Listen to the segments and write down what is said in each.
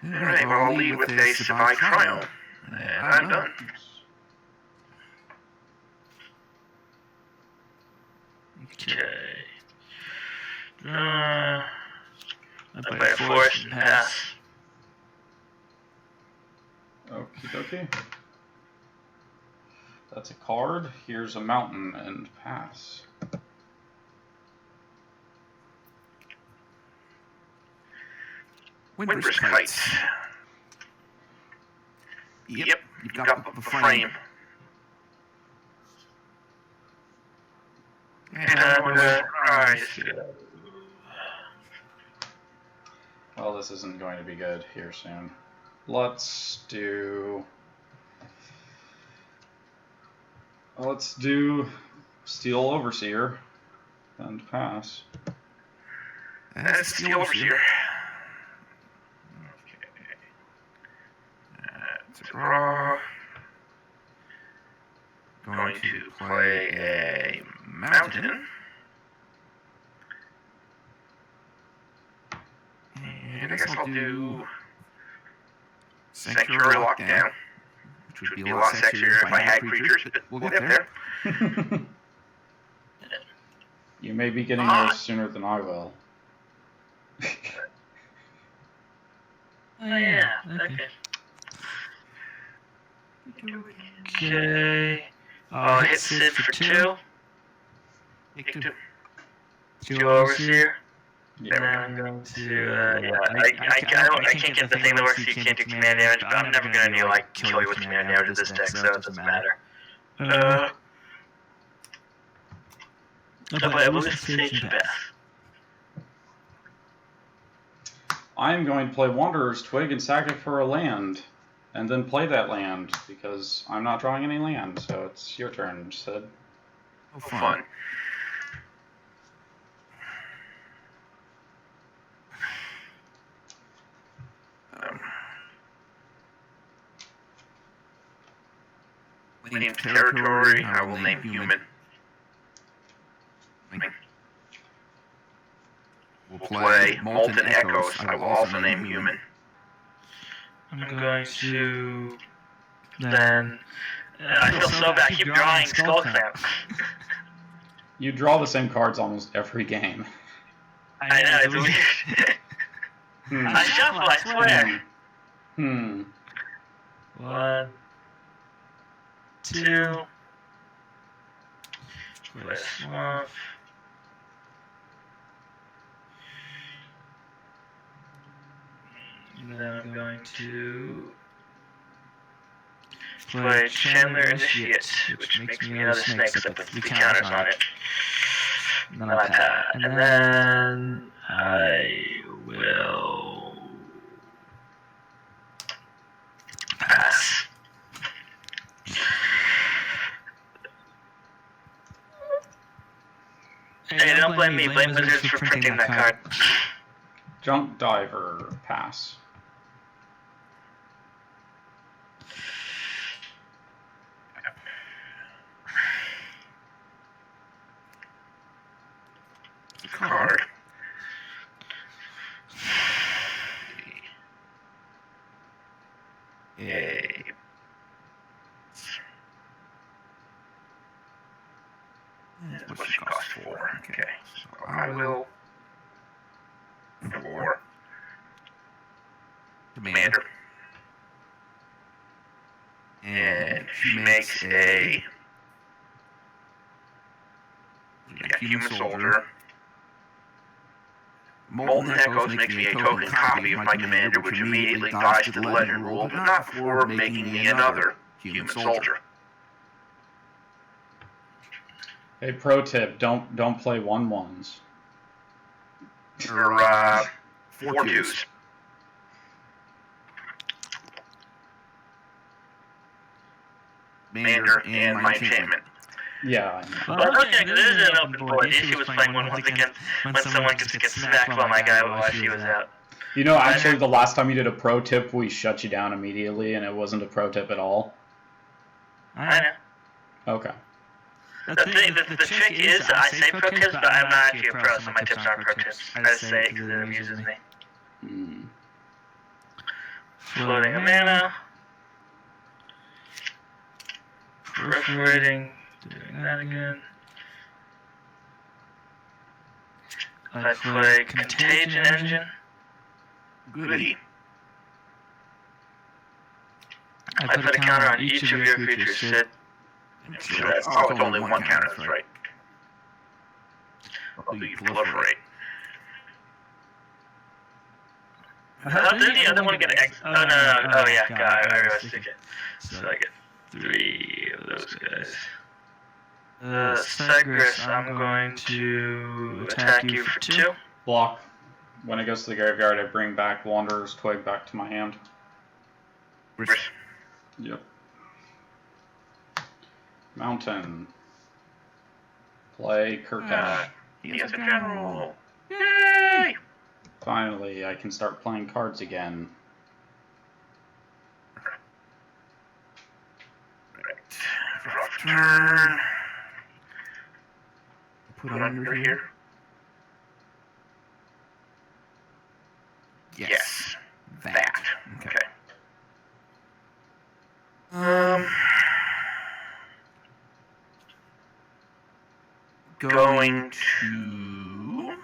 Alright, well, I'll lead with a survive trial. And I'm done. Okay. I play a force and pass. Okie dokie. That's a card. Here's a mountain and pass. Windburst kites. Yep, you've got the frame. And I'm gonna Well, this isn't going to be good here soon. Let's do Steel Overseer and pass. That's Steel Overseer. That's a draw. Going to play a mountain. And I guess I'll do Sanctuary Lockdown, which would be a lot sexier if I had creatures, but we'll get there. You may be getting yours sooner than I will. Oh yeah, okay. Okay. I'll hit Sid for 2. Take 2. Steel Overseer. Yeah. Then I'm going to, I can't get the thing that works so you can't do command damage, but I'm never going to, like, kill you with command damage with this deck, so it doesn't matter. I'll play Evolution Sage and pass. I'm going to play Wanderer's Twig and sack it for a land, and then play that land, because I'm not drawing any land, so it's your turn, Sid. Oh, fun. Name territory, I will name human. We'll play Molten Echoes, I will also name human. I'm going to then... I feel so bad, I keep drawing Skull Clamp. You draw the same cards almost every game. I know, it's weird. I shuffle, I swear. 1, 2. Play a swamp. And then I'm going to play Chandler Initiate, which makes me another snake, except with 3 counters on it. And then I pass. And then I will pass. Hey, don't blame me, blame Wizards for printing that card. Junk Diver, pass. Card. Yay. What should cost 4? Okay, so I will 4. Commander. And she makes a human soldier. Molten Echoes makes me a token copy of my commander, which immediately dies to the legend rule, but not for making me another human soldier. Hey, pro tip: don't play 1/1s. Or 4 2s. Commander and my enchantment. Yeah, I know. Well, okay, this is an open board. The issue was playing 1/1s again when someone could get smacked by my guy while she was out. You know, actually, the last time you did a pro tip, we shut you down immediately, and it wasn't a pro tip at all. I know. Okay. The trick is, I say pro tips, but I'm not actually a pro, so my tips aren't pro tips. I just say it because it amuses me. floating a mana. Proliferating, doing that again. I play Contagion Engine. Goody. I put a counter on each of your creatures. Sit. Oh, it's only one counter, that's right. I'll do you proliferate. Didn't the other one get an X? Oh, no. Oh, yeah, God, I realized it. So I get 3 of those guys. Cygrus, I'm going to attack you for 2. Block. When it goes to the graveyard, I bring back Wanderer's Twig back to my hand. Yep. Mountain. Play Kurkesh. He has a general. Yay! Finally, I can start playing cards again. Rough turn. Put on your here. Yes. That. Okay. Going to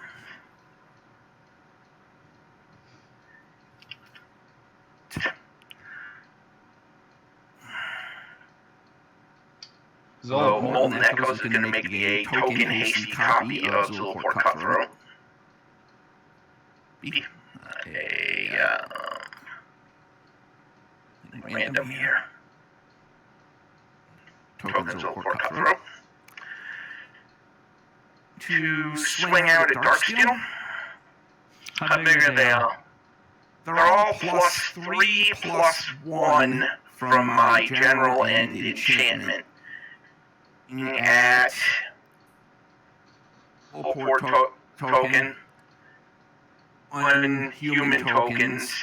So, Molten Echoes is going to make me a token hasty copy of Zulaport Cutthroat. Random here. Token Zulaport Cutthroat. To swing out at Darksteel. How big are they all? They're all +3/+1 from my general and enchantment. At Zulaport token, 1 human tokens.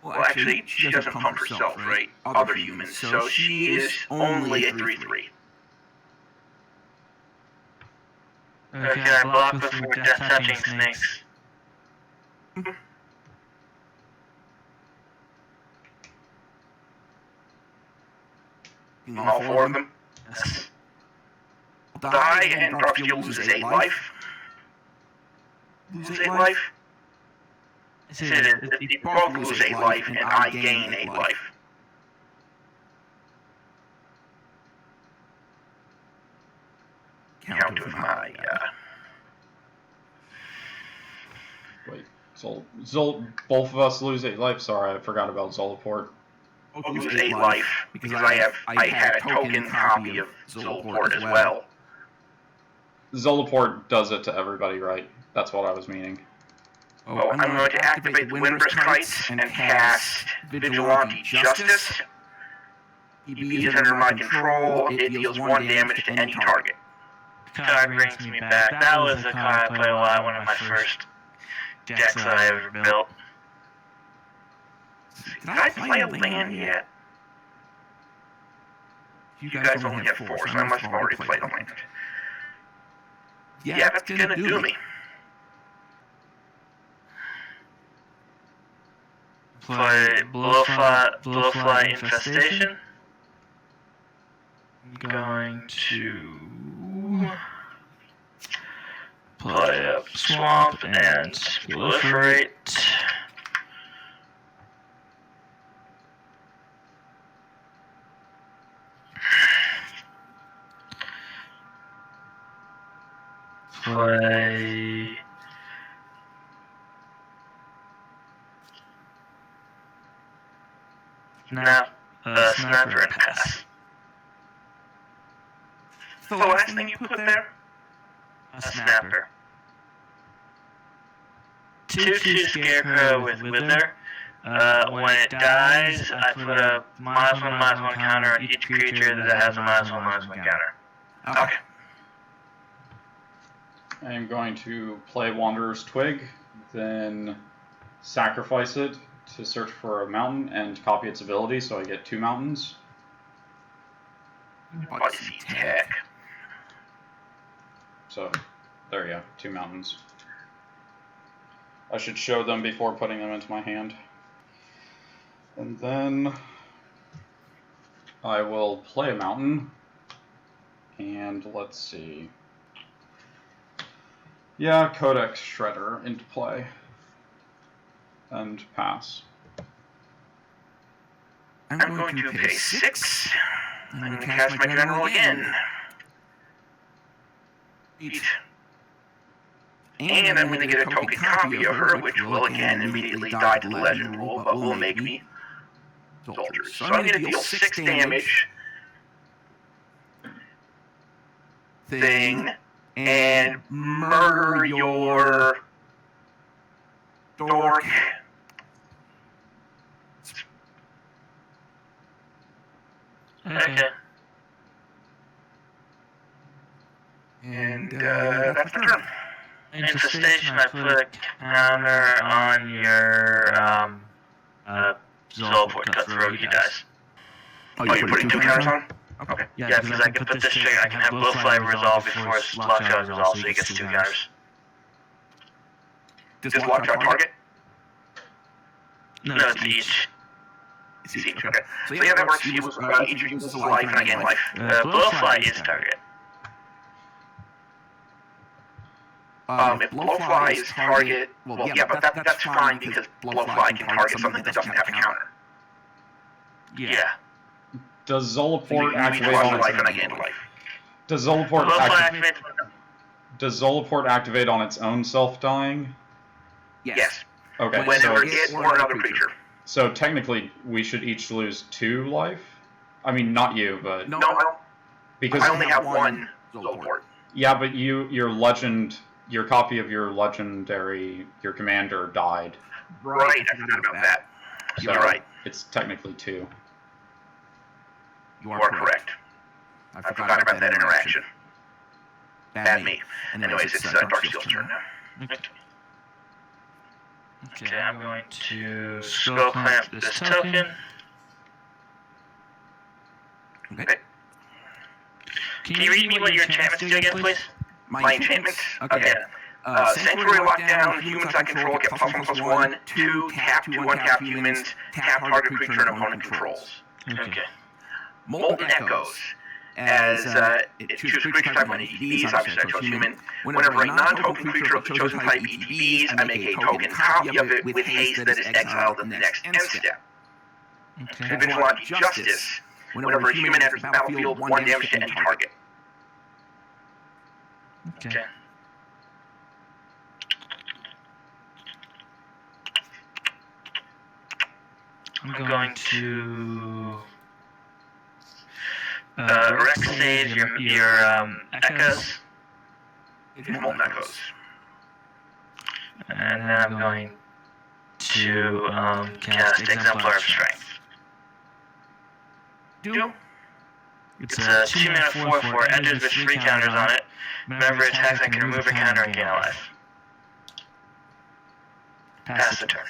Well, actually, she doesn't pump herself, right? Other humans. So she is only a 3/3. Okay, I block before death touching snakes. All 4 of them? Yes. Die and Darksteel loses 8 life. Lose 8 life? You both lose 8 life and I gain 8 life. Count of my, Wait, both of us lose 8 life. Sorry, I forgot about Zulaport. Lose 8 life because I had a token copy of Zulaport as well. Zulaport does it to everybody, right? That's what I was meaning. Oh, I'm going to activate the Windburst Kites and cast Vigilante Justice. EB is under my control. It deals 1 damage to any target. Card brings me back. That was the card I played a lot. One of my first decks that I ever built. Did I play a land yet? You guys only have 4, so I must have already played a land. Yeah, that's gonna do me. Play Blowfly Infestation. I'm going to play up Swamp and Proliferate. Play Snapper and Pass. The last thing you put there? A Snapper. 2/2 Scarecrow with Wither. When it dies, I put a -1/-1 counter on each creature that has a -1/-1 counter. Okay. I am going to play Wanderer's Twig, then sacrifice it to search for a mountain and copy its ability, so I get 2 mountains. Odyssey Tech. So, there you go, 2 mountains. I should show them before putting them into my hand. And then I will play a mountain. And let's see. Yeah, Codex Shredder into play. And pass. I'm going to pay 6. I'm going to cast my general again. Eat. And I'm going to get a token copy of her, which will again immediately die to the legend rule, but will make me soldiers. So I'm going to deal 6 damage. Thing. And murder your dork. Okay. And that's my turn. Infestation, I put a counter on your Zolport Cutthroat, he dies. Oh, you're putting 2 counters on? Okay. Yeah, because I can put this trigger, I can have Blowfly resolve before his Lockjaw is resolved, so he gets 2 counters. Does Lockjaw target? No, it's each. It's each, okay. So yeah, that works. He was, each uses a life and I gain life. Blowfly is target. If Blowfly is target, well, yeah, but that's fine because Blowfly can target something that doesn't have a counter. Yeah. Does Zolport activate on its life and I gain life? Does Zolport activate on its own self-dying? Yes. Okay. Whenever it or another creature. So technically, we should each lose 2 life. I mean, not you, but no, I don't. Because I only have 1 Zolport. Yeah, but your copy of your legendary, your commander died. Right, I forgot about that. So you're right. It's technically 2. You are correct. I forgot about that interaction. Bad me. Anyways, it's Darksteel's turn now. Okay, I'm going to Skull Clamp this token. Okay. Can you read me what your enchantments do again, please? My enchantments? Okay. Sanctuary Lockdown, humans I control get +1/+1, 2, tap 2 untapped humans, tap target creature and opponent controls. Okay. Molten Echoes. As it chooses creature type on ETBs, obviously I chose human. Whenever a non-token creature of the chosen type ETBs, I make a token copy of it with haste that is exiled in the next end step. Okay. Vigilante Justice. Whenever a human enters the battlefield, 1 damage to any target. Okay. I'm going to Rex Sage your Echoes. Your Molten Echoes. And then I'm going to cast Exemplar of Strength. Do. It's a 2-mana 4/4, enters with 3 counters on it. Whenever it attacks, I can remove a counter and gain a life. Pass the turn.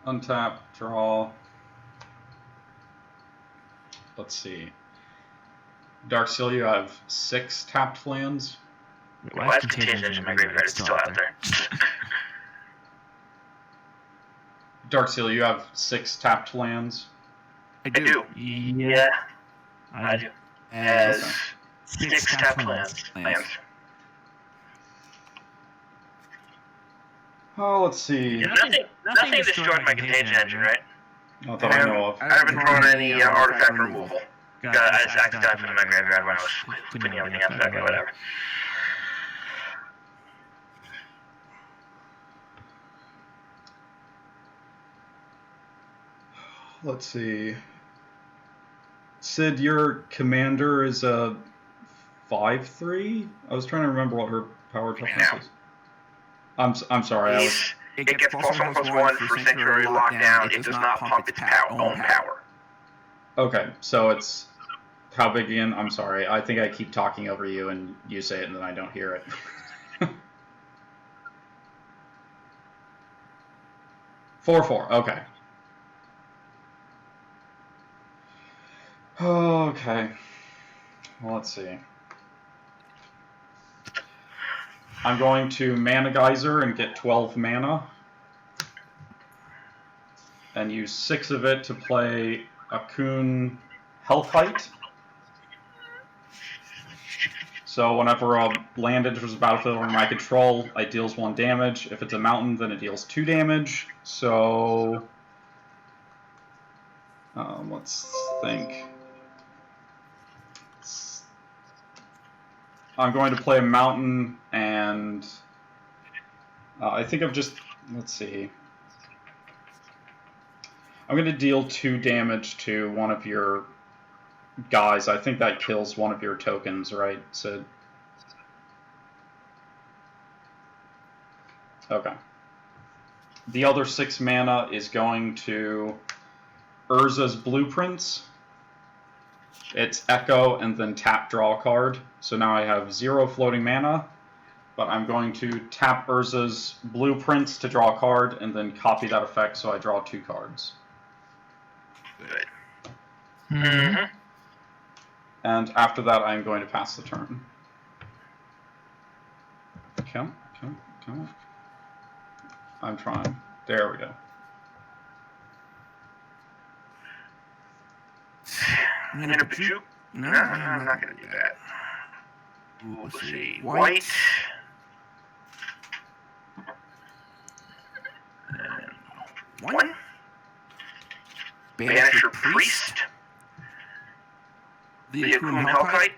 Untap, draw. Let's see. Darksteel, you have 6 tapped lands. Why is Contagion in my graveyard? It's still out there. Darksteel, you have 6 tapped lands. I do. Yeah. I do. As 6 tapped lands. Oh, let's see. Yeah, nothing destroyed my Contagion engine, right? Not that I know of. I haven't drawn any artifact removal. I just accidentally put in my graveyard when I was cleaning everything up. Okay, whatever. Let's see. Sid, your commander is a 5/3? I was trying to remember what her power toughness is. I'm sorry. It gets +1/+1 for Sanctuary Lockdown. It does not pump its own power. Okay, so it's how big again? I'm sorry. I think I keep talking over you and you say it and then I don't hear it. 4/4. Okay. Okay. Well, let's see. I'm going to Mana Geyser and get 12 mana. And use 6 of it to play Akun Healthite. So whenever a land enters the battlefield under my control, it deals 1 damage. If it's a mountain, then it deals 2 damage. So let's think. I'm going to play a mountain, and I think I'm just, let's see. I'm going to deal 2 damage to one of your guys. I think that kills one of your tokens, right, Sid? Okay. The other 6 mana is going to Urza's Blueprints. It's Echo and then tap, draw a card. So now I have 0 floating mana, but I'm going to tap Urza's Blueprints to draw a card and then copy that effect so I draw 2 cards. Good. Mm-hmm. And after that, I'm going to pass the turn. Come. I'm trying. There we go. I'm gonna put you. No, I'm not gonna do that. Ooh, let's see. White. And 1. Banish your priest. The Akun Hellkite.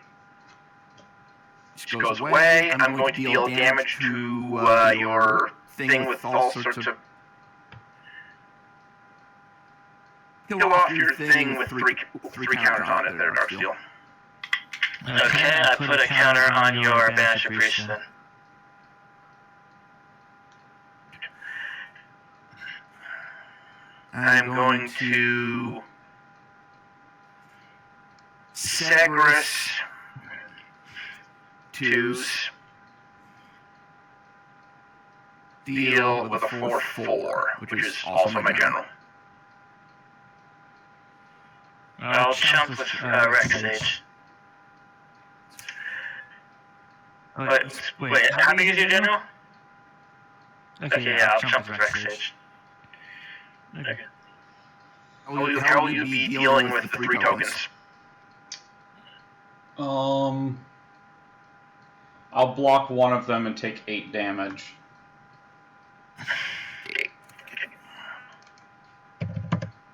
Just goes away. I'm going to deal damage to your thing with all sorts of. Kill off your thing with three counters on it there, Darksteel. Okay, I put a counter on your Banisher Priest then. I'm going to Sagres 2s deal with a 4/4, which is also my general. I'll chump with Rex Age. Wait, how big is your general? Okay, yeah, I'll chump with Rex Age. Okay. How will you be dealing with the 3 tokens? I'll block one of them and take 8 damage.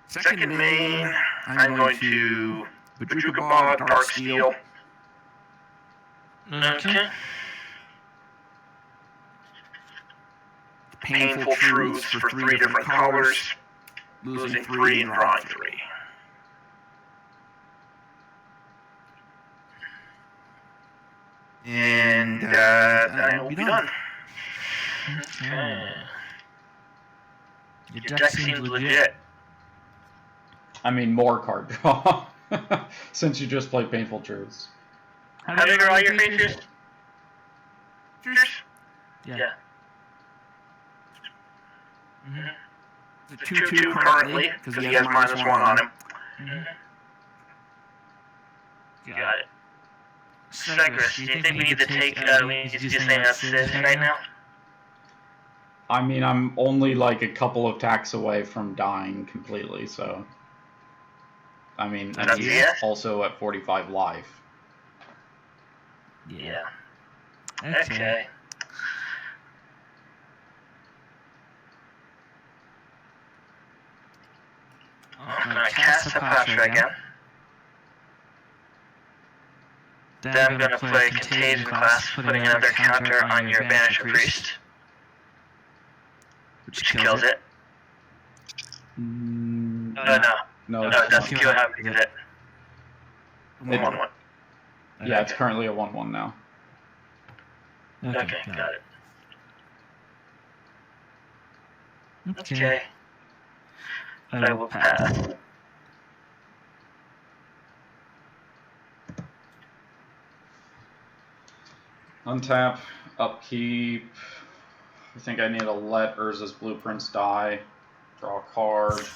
Second main, I'm going to Bajuka Bog, Darksteel. Okay. Painful Truths for 3 different colors, losing 3 and drawing 3. And then I will be done. Okay. Your deck seems legit. I mean, more card draw. Since you just played Painful Truths. How big are all your creatures? Yeah. Mm-hmm. It's a 2/2 currently, because he has -1 on him. Got it. Sagres, do you think we need to take, we need to do something about Sid right now? I mean, I'm only like a couple of attacks away from dying completely, so. I mean, and he's also at 45 life. Yeah. Okay. I'm gonna cast Hapatra again. Then I'm gonna play Contagion Class, putting another counter on your Banisher Priest. Which kills it. No, that's kill how we did it. 1/1. Yeah, it's currently a 1/1 now. Okay, got it. Okay. I will pass. Untap, upkeep. I think I need to let Urza's Blueprints die. Draw a card.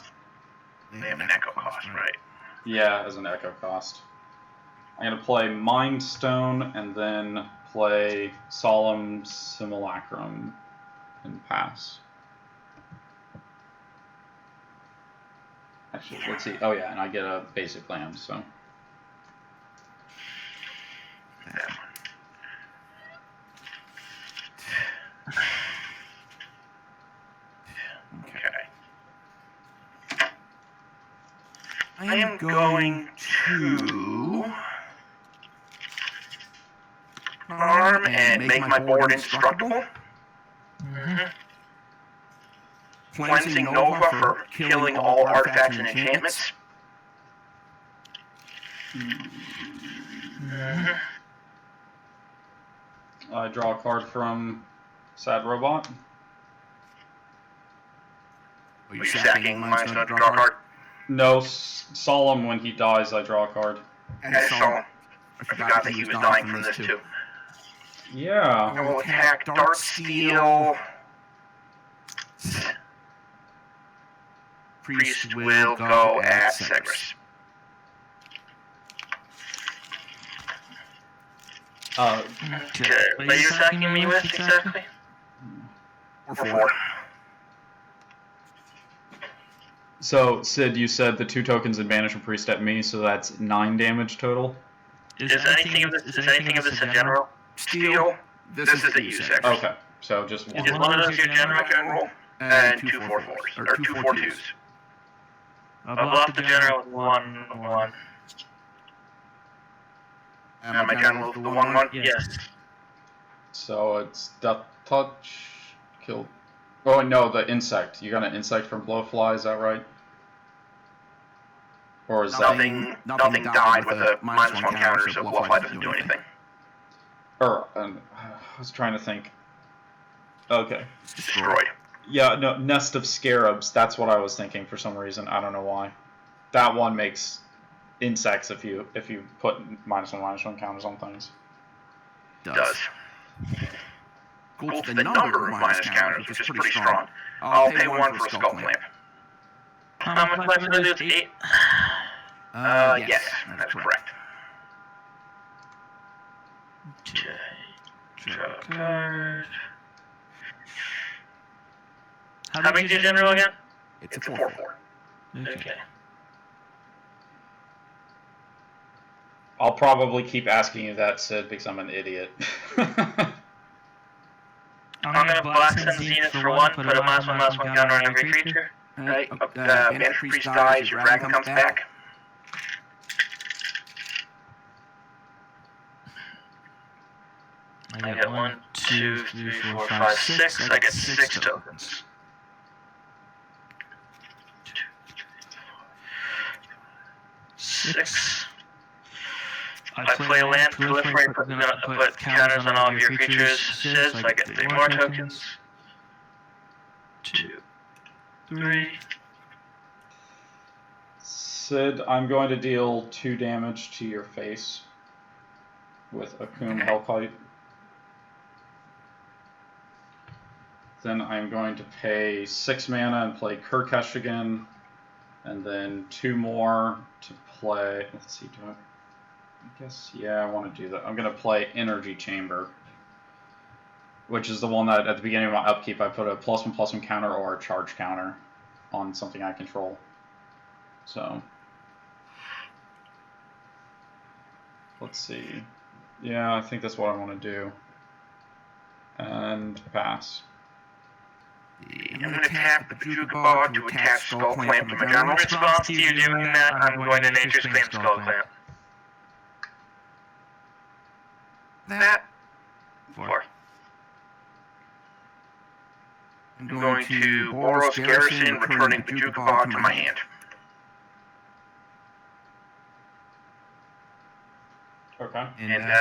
They have an echo cost, right? Yeah, as an echo cost. I'm going to play Mind Stone and then play Solemn Simulacrum and pass. Actually, let's see. Oh yeah, and I get a basic land, so. Okay. I am going to arm and make my board indestructible. Cleansing Nova for killing all artifacts and enchantments. I draw a card from Sad Robot. Are you sacking Mindstone to draw a card? No, Solemn, when he dies, I draw a card. And Solemn. I forgot that he was dying from this too. Yeah. I will attack Darksteel. Priest will go at Segris. Okay, what are you attacking me with exactly? Or 4. So, Sid, you said the 2 tokens and banish a priest at me, so that's 9 damage total? Is anything of this a general? Steel? This is the U6. Okay, so just 1. Is one of those your general can roll? And 2 4/4s, or 2 4/2s. I'll bluff the general with 1/1. Am I general with the 1/1? Yes. So it's Death Touch, kill. Oh no, the insect. You got an insect from Blowfly, is that right? Or is nothing died with a -1 counter, so Blowfly doesn't do anything. Or I was trying to think. Okay. It's destroyed. Yeah, no, Nest of Scarabs. That's what I was thinking for some reason. I don't know why. That one makes insects if you put -1/-1 counters on things. Does. Cool to the number of minus counters, which is pretty strong. I'll pay 1 for a Skull Clamp. How much life is it? 8? Yes, that's correct. Draw a card. How big is your general again? It's a 4/4. Okay. I'll probably keep asking you that, Sid, because I'm an idiot. I'm gonna blast and Zenith for 1, put a -1/-1 counter on every creature. Right, Banish Priest dies, your dragon comes back. I get 1, 2, 3, 4, 5, 6. I get 6 tokens. 6. I play a land, proliferate, put counters on all of your creatures. So I get 3 more tokens. 2, 3. Sid, I'm going to deal 2 damage to your face with Akum Hellkite. Then I'm going to pay 6 mana and play Kurkesh again, and then 2 more to play. Let's see, I guess, yeah, I want to do that. I'm going to play Energy Chamber, which is the one that at the beginning of my upkeep I put a +1/+1 counter or a charge counter on something I control. So, let's see. Yeah, I think that's what I want to do. And pass. I'm going to attack the Jukabog to attach Skull Clamp to my general. In response to you doing that, I'm going to Nature's Claim Skull Clamp. That. 4. I'm going to Boros Garrison, returning the Jukabog to my hand. Okay. And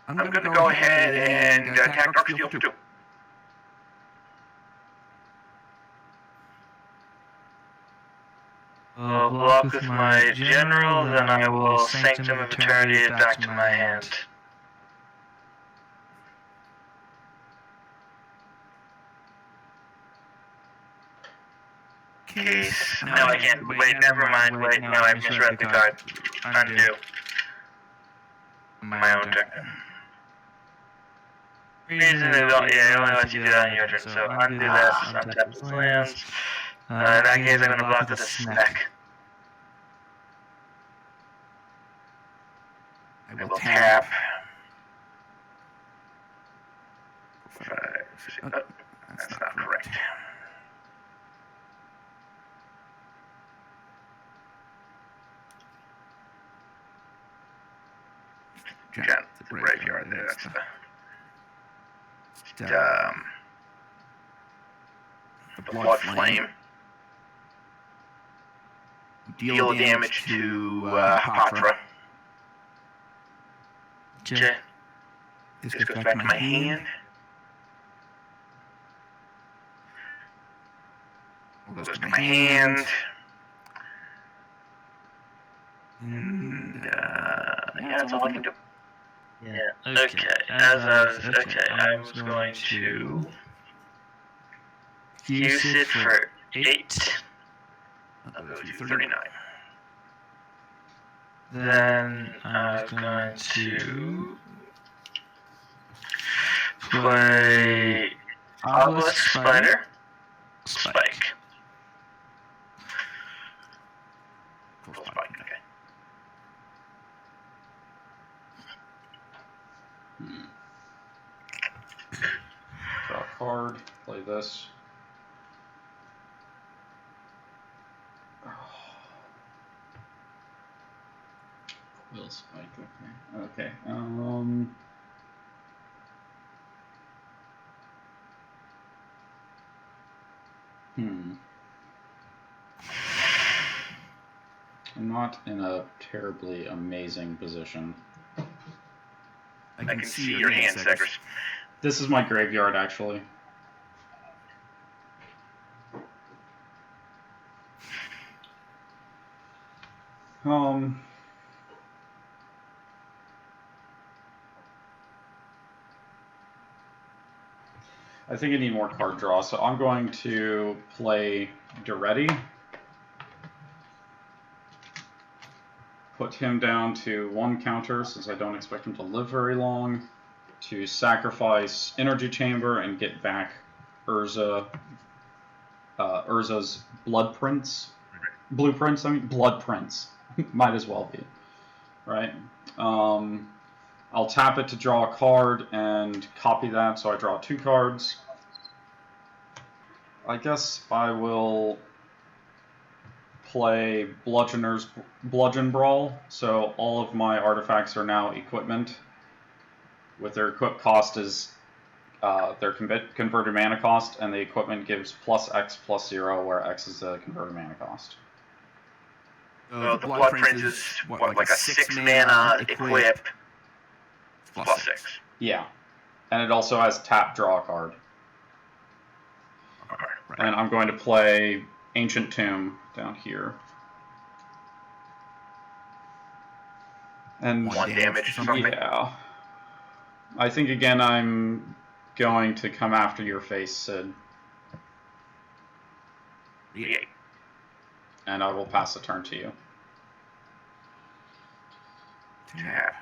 I'm going to go ahead and attack Darksteel for 2. I'll block with my general, then I will Sanctum of Eternity it back to my hand. Case. No, I can't. Wait, never mind. Wait, no, I misread the card. Undo. My own turn. reason, it only lets you do that on your turn. So undo this, untap these lands. In that case, I'm going to block with a snack. I will tap. 5, 6, oh, that's not correct. Got the graveyard there. That's the blood flame. Deal damage to Hapatra. Okay. This goes back to my hand. Goes to my hand. And yeah, that's all I can do. Yeah. Okay. I was going to use it for 8. I'll go to 39. Then I was going to play Obelisk Spider Spike. Full spike, okay. Draw a card, play this. Will spike, okay. Okay. I'm not in a terribly amazing position. I can see your hand sectors. This is my graveyard, actually. I think I need more card draw, so I'm going to play Duretti. Put him down to 1 counter, since I don't expect him to live very long. To sacrifice Energy Chamber and get back Urza's blueprints. Might as well be. Right? I'll tap it to draw a card and copy that, so I draw 2 cards. I guess I will play Bludgeon Brawl, so all of my artifacts are now equipment. With their equip cost is their converted mana cost, and the equipment gives +X/+0, where X is the converted mana cost. The Blood Prince is what, like a 6 mana equip +6. Yeah, and it also has tap draw a card. Okay, right. And I'm going to play Ancient Tomb down here. And 1 damage or something. Yeah. I think again I'm going to come after your face, Sid. Yeah. And I will pass the turn to you. Tap.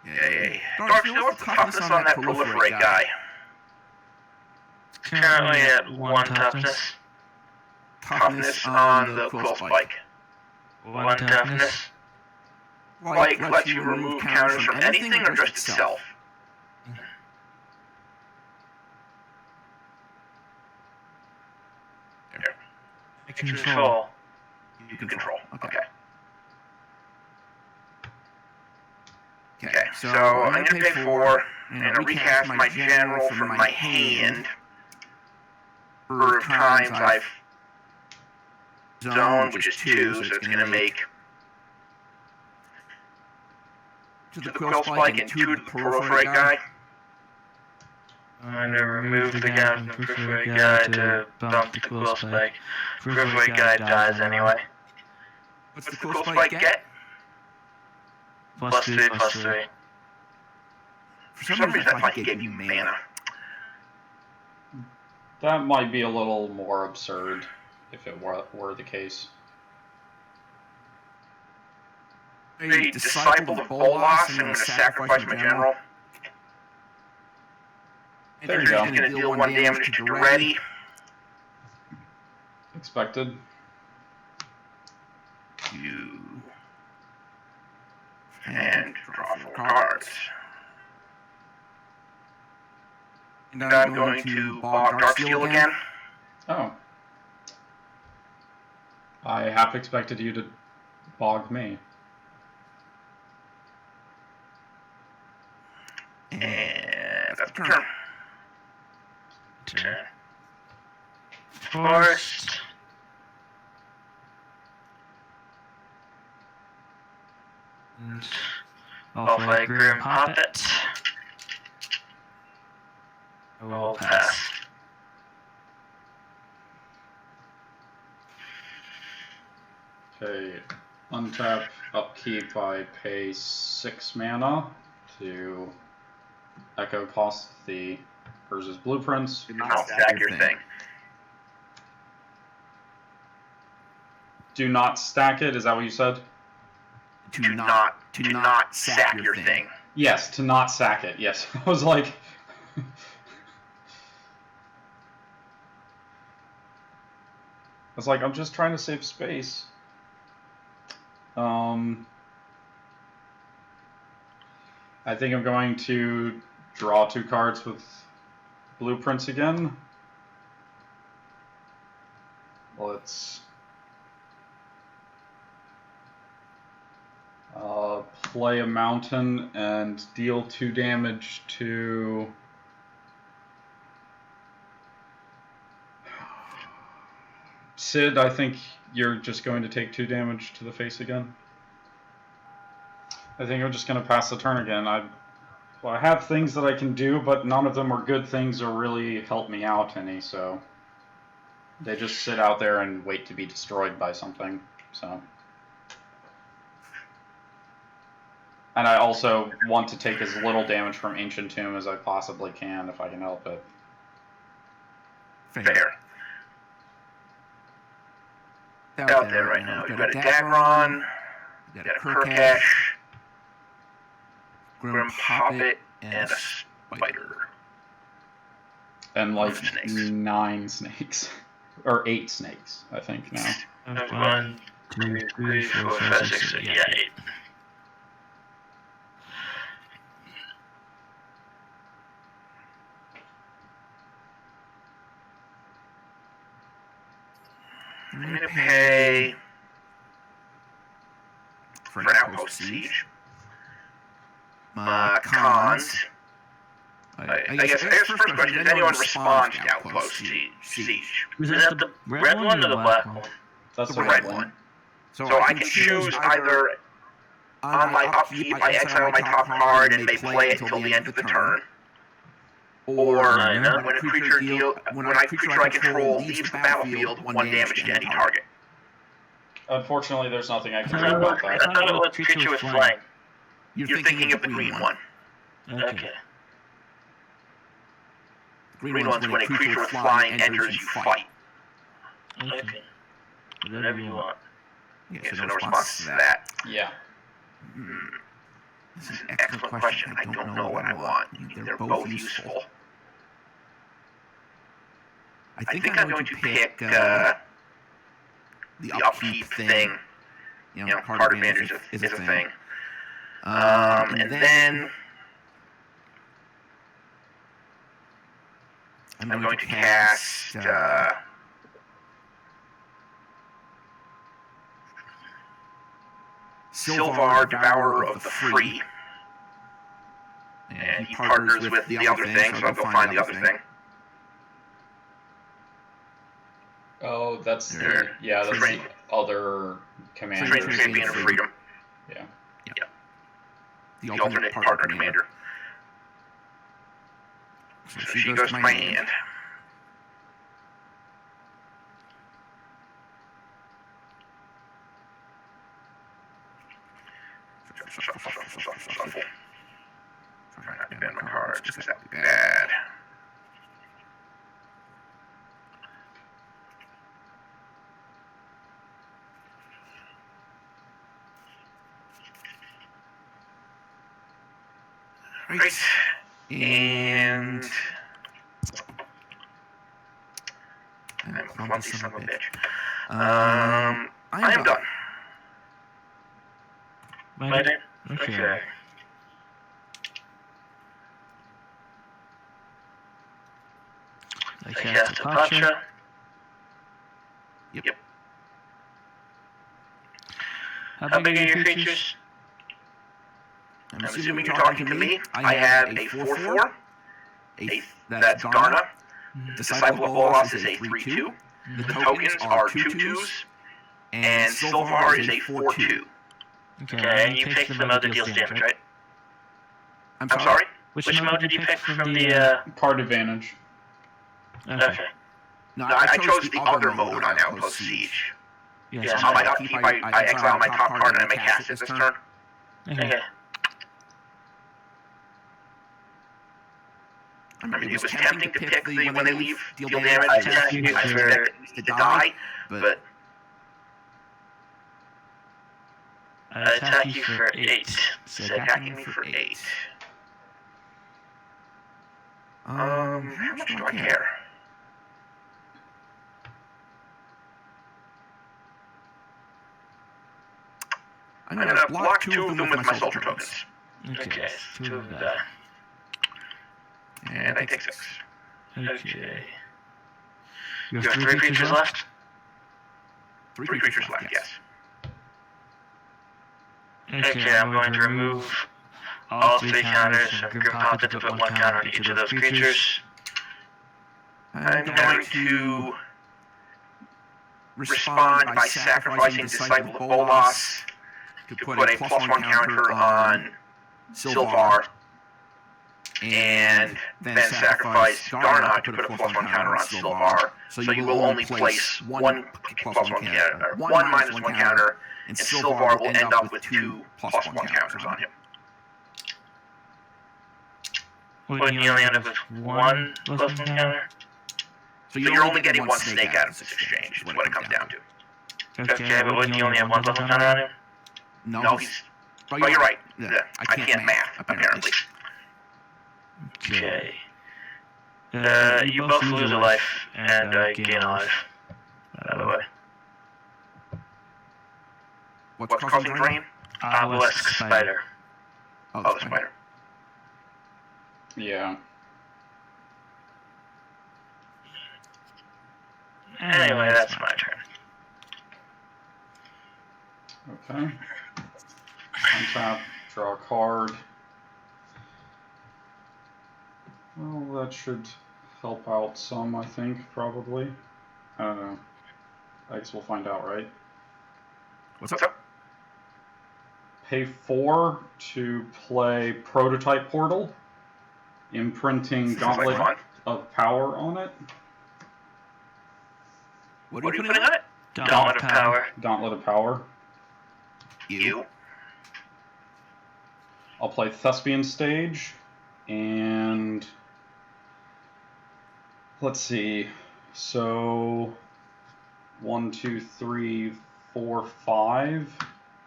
Yay. Darksteel, what's the toughness on that proliferate guy? It's currently at 1 toughness. Toughness on the quill spike. 1 toughness. Like, lets you remove counters from anything or just itself? Control. You control. Okay. Okay, so I'm going to pay 4 and recast my general from my hand for times I've zoned, which is 2, so it's going to make to the quill spike and 2 to the proliferate guy. I'm going to remove the guy from the proliferate guy to bump the quill spike. Proliferate guy dies anyway. What's the quill spike get? +3/+3. For some reason, I thought he gave you mana. That might be a little more absurd if it were the case. A disciple of Bolas, and I'm going to sacrifice my general. There you He's go. going to deal 1 damage to Duretti. Expected. And draw 4 cards. And I'm going to bog Darksteel again. Oh. I half expected you to bog me. And that's my turn. Turn. Forced. And I'll play Grim Puppet. I will pass. Okay, untap, upkeep, I pay 6 mana to echo cost the Urza's blueprints. Do not stack your thing. Do not stack it, is that what you said? Do not sack your thing. Yes, to not sack it, yes. I was like... I'm just trying to save space. I think I'm going to draw 2 cards with blueprints again. Let's play a mountain and deal 2 damage to Sid. I think you're just going to take 2 damage to the face again. I think I'm just going to pass the turn again. I have things that I can do, but none of them are good things or really help me out any, so they just sit out there and wait to be destroyed by something. So, and I also want to take as little damage from Ancient Tomb as I possibly can if I can help it. Fair. Out there right now. You've got a Dagron, you've got a Kurkesh, Grim Puppet, and a Spider. And like snakes. 9 snakes. Or 8 snakes, I think now. 1, 2, 3, 4, 5, 6, 7, 8. I'm going to pay for an outpost siege. My cons. I guess first question, does anyone respond to outpost siege? Was that the red one or the black one? That's The red one. So I can choose either on my upkeep, I exile my top card and may play it until the end of the turn. Or when a creature I control leaves the battlefield, 1 damage to any target. Unfortunately, there's nothing I I can thought do it about that. was creature with flying. You're thinking of the green one. Okay. Green one's when a creature with flying enters, you fight. Okay. Whatever you want. Yeah, so no response to that. Yeah. This is an excellent question. I don't know what I want. They're both useful. I think I'm going to pick the upkeep thing. You know, card advantage is a thing. And then I'm going to cast Sylvar, Devourer of the Free. And he partners with the other thing, so I'll go find the other thing. Oh, that's There. that's Train. the other commander. Champion of Freedom. Yeah. The alternate partner commander. So she goes to my hand. Shuffle. Try not to bend my cards, because that would be bad. Right. And I'm a clumsy son of a bitch. I am done. My turn? Okay. I cast Hapatra. Yep. How big are your creatures? I'm assuming you're talking to me. I have a 4/4. That's Darna. Disciple of Bolas is a 3/2. The tokens are 2/2s. And Sylvar is a 4/2. Okay, and you picked the mode that deals damage, right? I'm sorry? Which mode did you pick from the... Card advantage. Okay. No, I chose the other mode on Outpost Siege. Yes. On my upkeep, I exile my top card and I may cast it this turn. Okay. I mean, it was tempting to pick the when they leave, deal damage. I I attack you expect for... it to die, but I attack you for 8. so attacking me for 8. How much do I care? I'm gonna block 2 of them with my soldier tokens. Okay, 2 of them die. And I take 6. Okay. You have 3 creatures left? 3 creatures left, yes. Okay, I'm going to remove all 3 counters from group combat to put 1 counter on each of those creatures. I'm going to respond by sacrificing Disciple of Bolas to put a +1 counter on Sylvar, and then sacrifice Darna to put a +1 counter on Sylvar. So you will only place 1 +1 counter, 1 -1 counter, and Sylvar will end up with 2 +1 counters on him. Wouldn't you only end up with 1 +1 counter? So you're only getting 1 snake out of this exchange, is what it comes down to. Okay, but wouldn't you only have 1 +1 counter on him? No, he's... Oh, you're right. Yeah, I can't math, apparently. Okay. You both lose a life, and I gain a life. By the way. What's causing drain? Obelisk Spider. Oh, the spider. Yeah. Anyway, that's my turn. Okay. Untap, draw a card. Well, that should help out some, I think, probably. I don't know. I guess we'll find out, right? What's up? Pay 4 to play Prototype Portal, imprinting Gauntlet of Power on it. What are you putting on it? Gauntlet of Power. Gauntlet of Power. You. I'll play Thespian Stage, and let's see. So 1, 2, 3, 4, 5,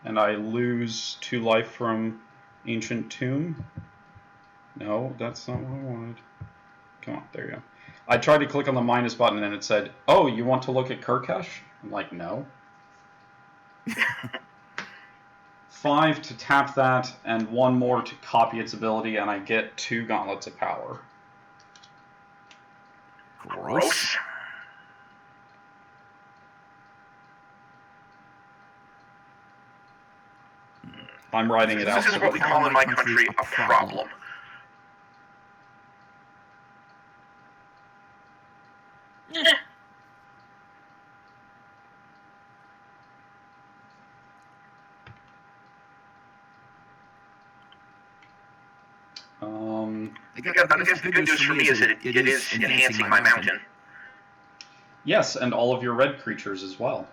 and I lose 2 life from Ancient Tomb. No, that's not what I wanted. Come on, there you go. I tried to click on the minus button and it said, "Oh, you want to look at Kurkesh?" I'm like, no. 5 to tap that, and 1 more to copy its ability, and I get 2 Gauntlets of Power. Gross. I'm writing it out. This is what we call in my country a problem. I guess the good news for me is that it is enhancing my mountain. Yes, and all of your red creatures as well.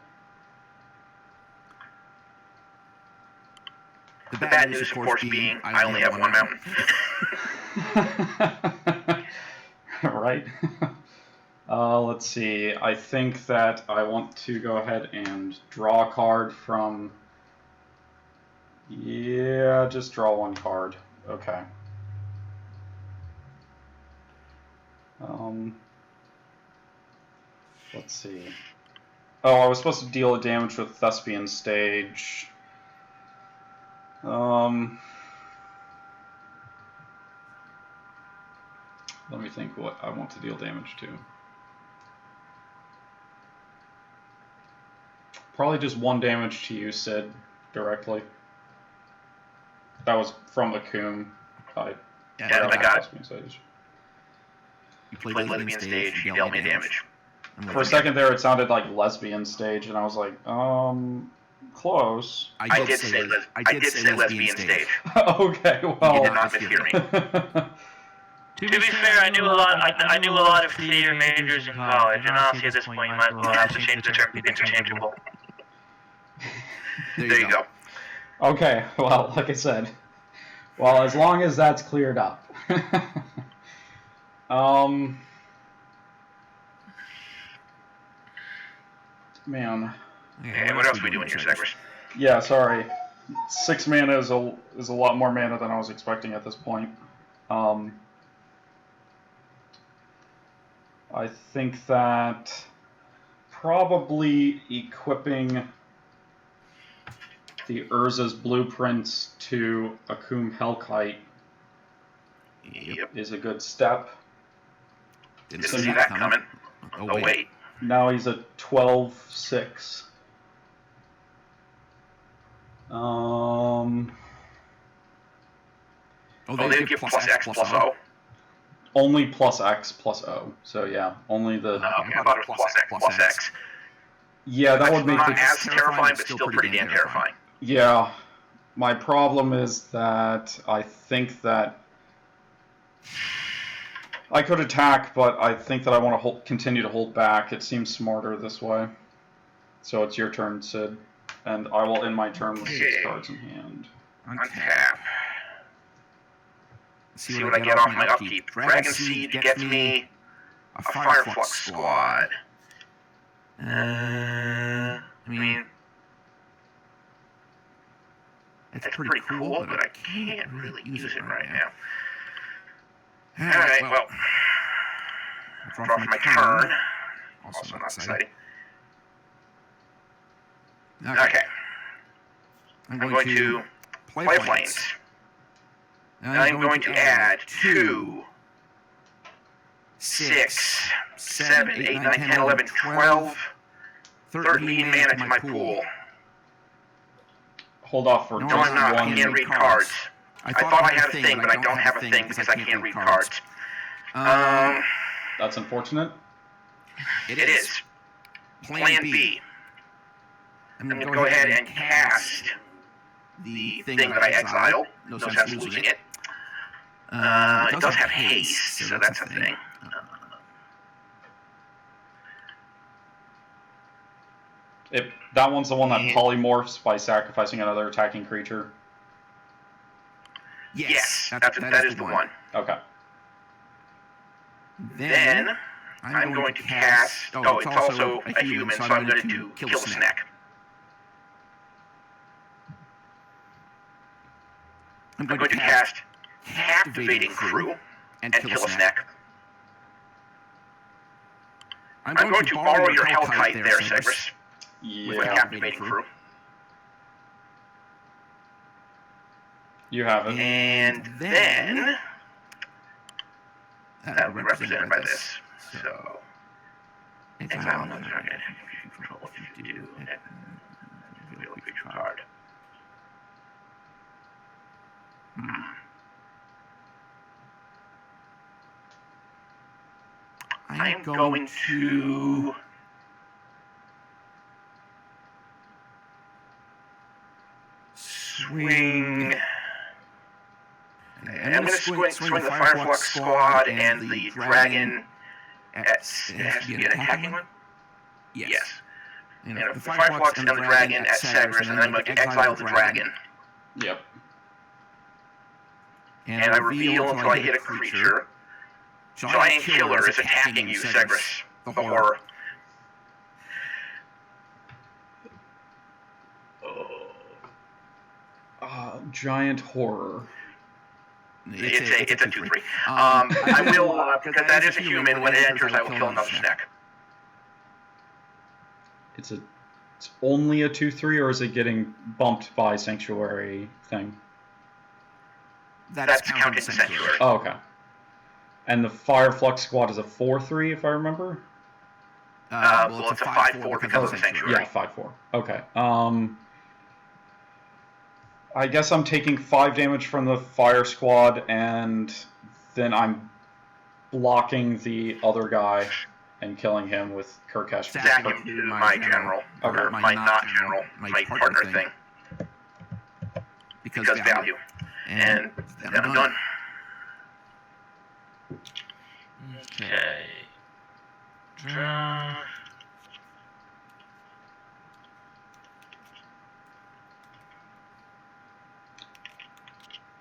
The bad news, of course, being I only have 1 mountain. Right? Let's see. I think that I want to go ahead and draw a card from... Yeah, just draw 1 card. Okay. Let's see. Oh, I was supposed to deal a damage with Thespian Stage. Let me think what I want to deal damage to. Probably just 1 damage to you, Sid, directly. That was from Akum. Yeah, I got it. Stage. You played Lesbian Stage, you dealt me damage. For a second there, it sounded like Lesbian Stage, and I was like, close. I did say Lesbian Stage. Okay, well. You did not mishear me. To be fair, I knew a lot of theater majors in college, and honestly, at this point, you might as well have to change the term to interchangeable. There you go. Okay, well, like I said, well, as long as that's cleared up. Man. Okay, what else are we doing here, Cyrus? Yeah, sorry. 6 mana is a lot more mana than I was expecting at this point. I think that probably equipping the Urza's blueprints to Akum Hellkite is a good step. Didn't see that coming. Oh, wait. Now he's a 12/6. They give plus X plus O. Only plus X plus O. So yeah, only the. Okay, I thought it was plus X. Yeah, that would make not as terrifying, but still pretty damn terrifying. Yeah, my problem is that I think that I could attack, but I think that I want to continue to hold back. It seems smarter this way. So it's your turn, Sid, and I will end my turn with 6 cards in hand. Untap. See what I get off my upkeep. Dragon Seed gets me a Fireflux Squad. I mean, it's pretty cool, but I can't really use it right now. Alright, well, draw for my turn. Also not exciting. Okay. I'm going to play Flames. I'm going to add 2, 6, 7, 8, 9, 10, 11, 12, 13 mana to my pool. Hold off for no, I'm not. I can't read cards. I thought I had a thing, but I don't have a thing because I can't read cards. That's unfortunate. It is. Plan B. I'm going to go ahead and cast the thing that I exiled. No sense losing it. It does have haste, so that's a thing. That one's the one that polymorphs by sacrificing another attacking creature. Yes, that is the one. Okay. Then I'm going to cast. Oh, it's also a human, so I'm going to do Kill a Snack. I'm going to cast Captivating Crew and Kill a Snack. I'm going to borrow your Hellkite there, Cyrus. Yeah. With my Captivating Crew. You have it. And then that will be represented by this. So exile another target. Control if you do. Reveal a creature card. I am going to swing. And I'm going to swing the Fireflux Squad and the Dragon at. It has to be an attacking one? Yes. You know, the Fireflux and the Dragon at Sagres, and then I'm going to exile the Dragon. Yep. And I reveal until I hit a creature. Giant Killer is attacking you, Sagres, the Horror. Giant Horror. It's a 2/3. I will, because that is a human. When it enters, I will kill another snack. It's only a 2/3, or is it getting bumped by sanctuary thing? That's counting sanctuary. Oh, okay. And the Fireflux squad is a 4/3, if I remember. Well, it's a 5/4 because of the sanctuary. Yeah, 5/4. Okay. I guess I'm taking 5 damage from the fire squad, and then I'm blocking the other guy and killing him with Kurkesh. Zach him to my general, or my not general, my partner thing. Because value. And then I'm done. Okay. Draw.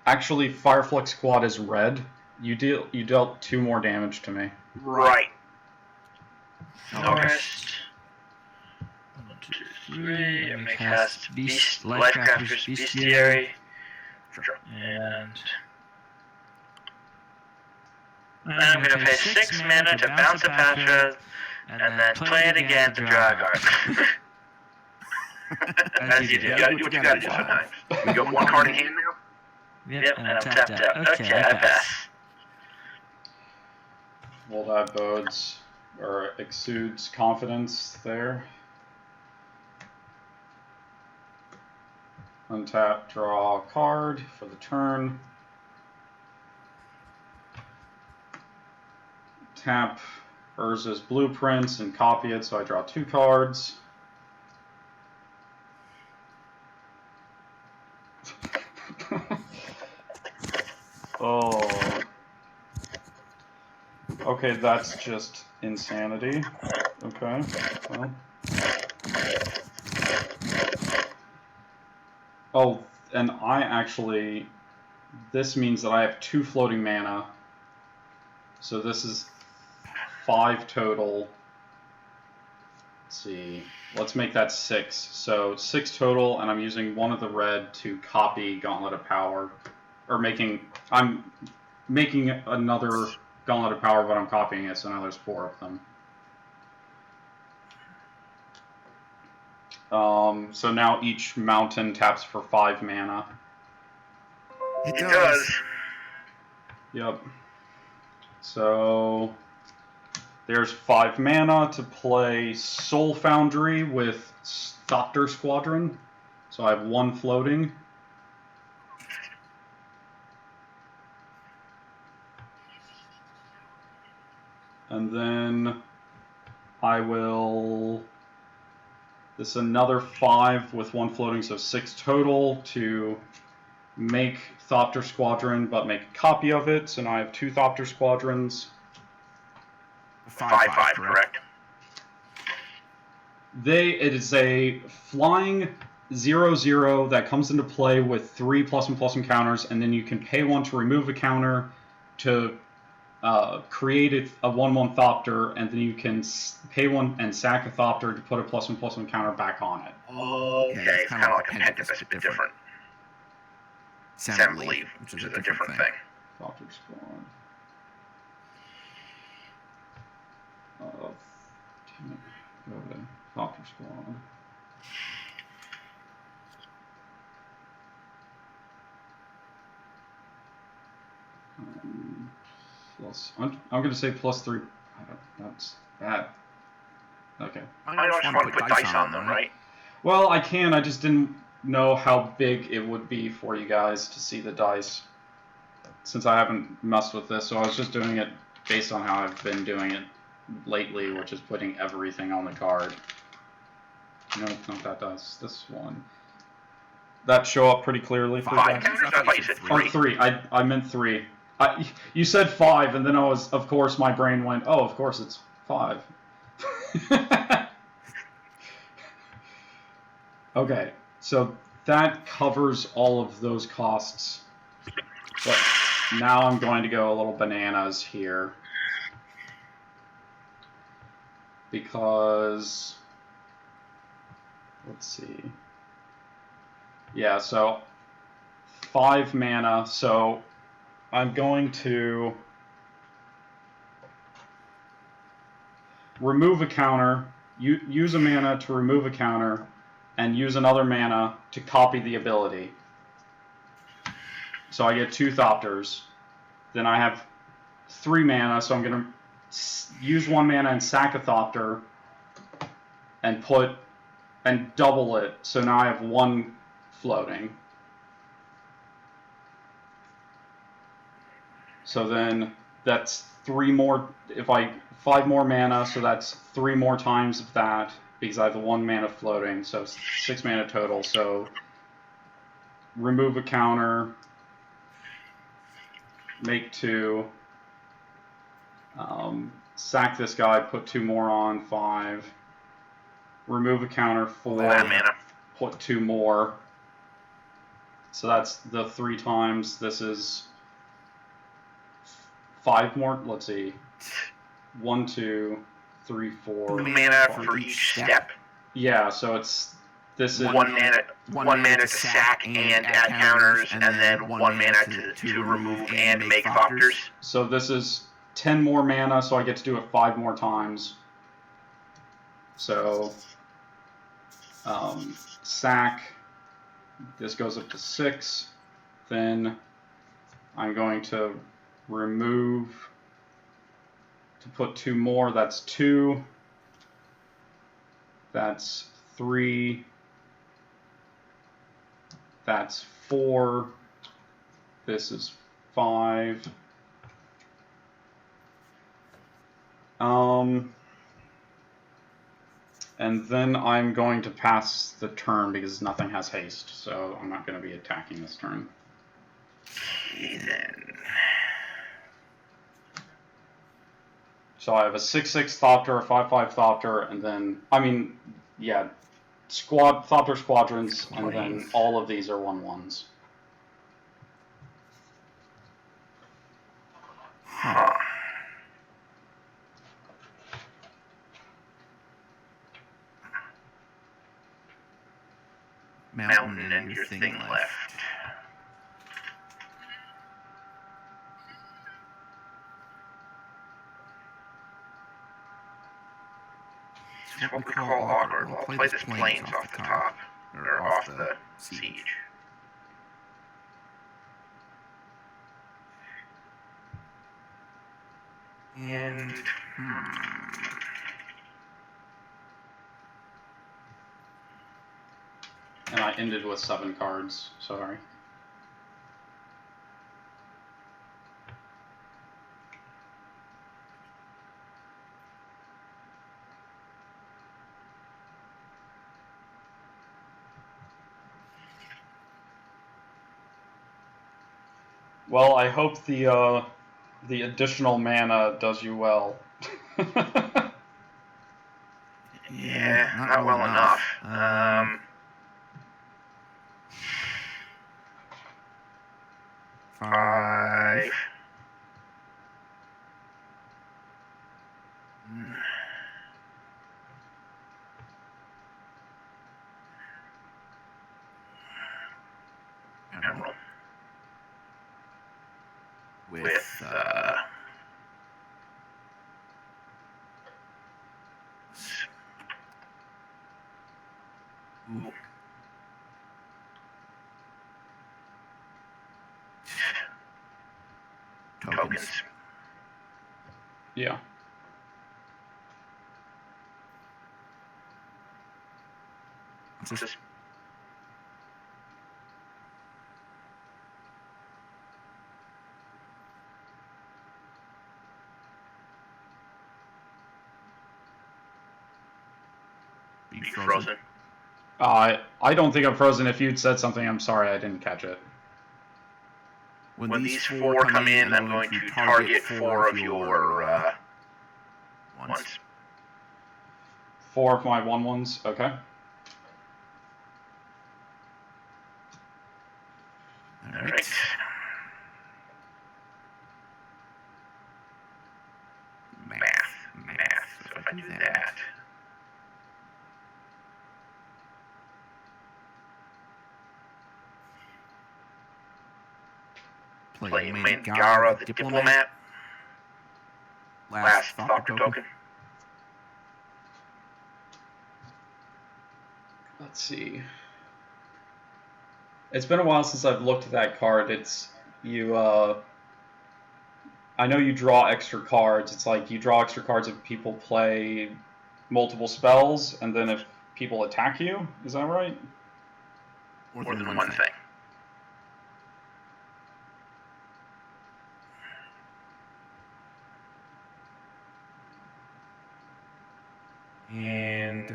Actually, Fireflux squad is red. You dealt 2 more damage to me. Right. Forest. 1, 2, 3. I'm gonna cast Lifecrafter's Bestiary. And I'm gonna pay 6 mana to bounce Hapatra, and then play it again to draw a card. As you do. You gotta do what you gotta do sometimes. We got 1 card in hand now? Yep, and I'm tapped out. Okay, I pass. Well, that bodes or exudes confidence there. Untap, draw a card for the turn. Tap Urza's blueprints and copy it, so I draw 2 cards. Oh. Okay, that's just insanity. Okay, well. Oh, and I actually... This means that I have 2 floating mana. So this is 5 total. Let's see. Let's make that 6. So 6 total, and I'm using 1 of the red to copy Gauntlet of Power. Or I'm making another Gauntlet of Power, but I'm copying it, so now there's 4 of them. So now each mountain taps for 5 mana. It does. Yep. So there's 5 mana to play Soul Foundry with Thopter Squadron. So I have 1 floating. And then I will... This is another 5 with 1 floating, so 6 total to make Thopter Squadron, but make a copy of it. So now I have 2 Thopter Squadrons. 5/5, correct? It is a flying 0/0 that comes into play with 3 +1/+1 counters, and then you can pay 1 to remove a counter to create a 1/1 Thopter, and then you can pay 1 and sack a Thopter to put a +1/+1 counter back on it. Okay, it's kind of like a Pentacus, a bit different. Assembly, which is a different thing. Thopter Squad. Damn it. Go to Thopter Squad. Plus, I'm going to say +3. That's bad. Okay. I just want to put dice on them, right? Well, I can. I just didn't know how big it would be for you guys to see the dice, since I haven't messed with this. So I was just doing it based on how I've been doing it lately, which is putting everything on the card. No, that does. This one. That show up pretty clearly for 5 counters? I thought you said 3. Or 3. I meant 3. You said 5, and then I was, of course, my brain went, oh, of course it's 5. Okay, so that covers all of those costs. But now I'm going to go a little bananas here. Because, let's see. Yeah, so 5 mana, so I'm going to remove a counter, use a mana to remove a counter, and use another mana to copy the ability. So I get 2 Thopters. Then I have 3 mana, so I'm going to use 1 mana and sack a Thopter and double it. So now I have 1 floating. So then that's 3 more, 5 more mana, so that's 3 more times of that, because I have the 1 mana floating, so 6 mana total. So remove a counter, make 2, sack this guy, put 2 more on, 5, remove a counter, 4, put 2 more. So that's the 3 times. This is 5 more. Let's see. 1, 2, 3, 4. 2 mana for each step. Yeah, so this is 1 mana to sack and add counters, and then 1 mana to remove and make Thopters. So this is 10 more mana, so I get to do it 5 more times. So sack. This goes up to 6. Then I'm going to remove to put 2 more. That's 2. That's 3. That's 4. This is 5. And then I'm going to pass the turn because nothing has haste, so I'm not going to be attacking this turn. So I have a 6/6 Thopter, a 5/5 Thopter, and then, Thopter Squadrons, and then all of these are 1/1s. Huh. Mountain and your thing left. It's what we call awkward. I'll play this planes off the top, or off the siege. And, And I ended with 7 cards, sorry. Well, I hope the additional mana does you well. Yeah, not well enough. 5. Emerald. With ooh. Tokens. Yeah. Just be frozen. I don't think I'm frozen. If you'd said something, I'm sorry, I didn't catch it. When these 4 come in, I'm going to target 4 of your ones. 4 of my 1/1s, okay. Alright. Math. So if I do that. play Mangara the Diplomat. Last Thopter token. Let's see. It's been a while since I've looked at that card. It's you. I know you draw extra cards. It's like you draw extra cards if people play multiple spells, and then if people attack you. Is that right? More than one thing. And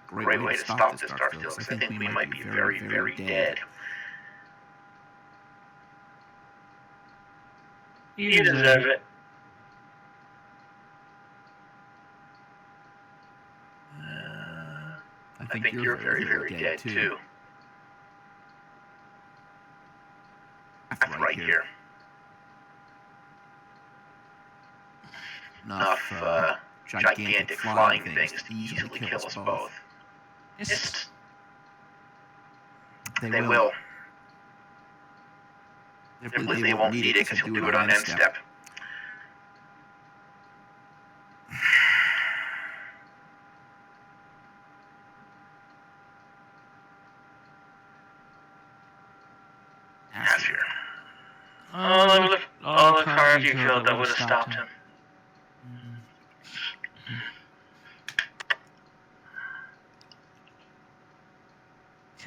great way to stop this Darksteel, because I think we might be very, very dead. You deserve it. I think you're very, very dead too. That's right here. Enough gigantic flying things to easily kill us both. They will. They won't need it because he'll do it on end step. As here. Oh, look, all the cards you killed that would have stopped him.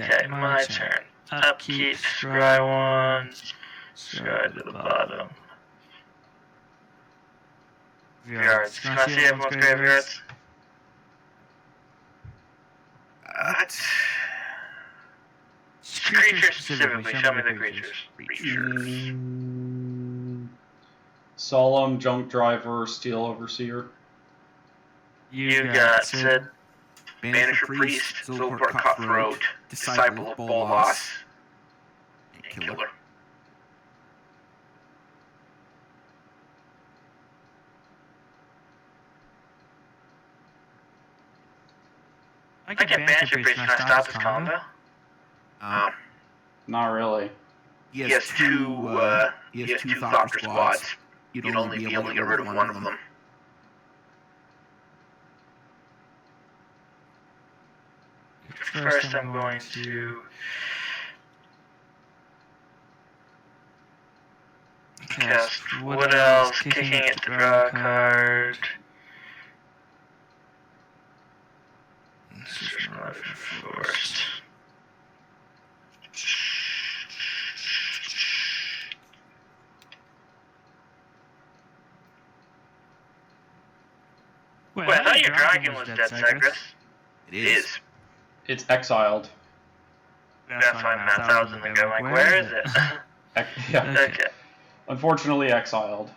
Okay, my turn. Upkeep, scry one, scry to the bottom. Graveyards. Can I see everyone's graveyards? Creatures specifically, show me the creatures. Solemn, Junk Driver, Steel Overseer. You got Sid. Banisher Priest, Silverport Cutthroat, Disciple of Bolas, and Killer. I can Banisher Priest. Can I stop this combo? Not really. He has two Thopter squads. You'd only be able to get rid of one of them. First, I'm going to cast What Else, kicking it to draw a card. This is not first. Wait, I thought your dragon was dead, Cypress. It is. It's exiled. That's why I was in the go, like, where is it? Yeah. Okay. Unfortunately exiled.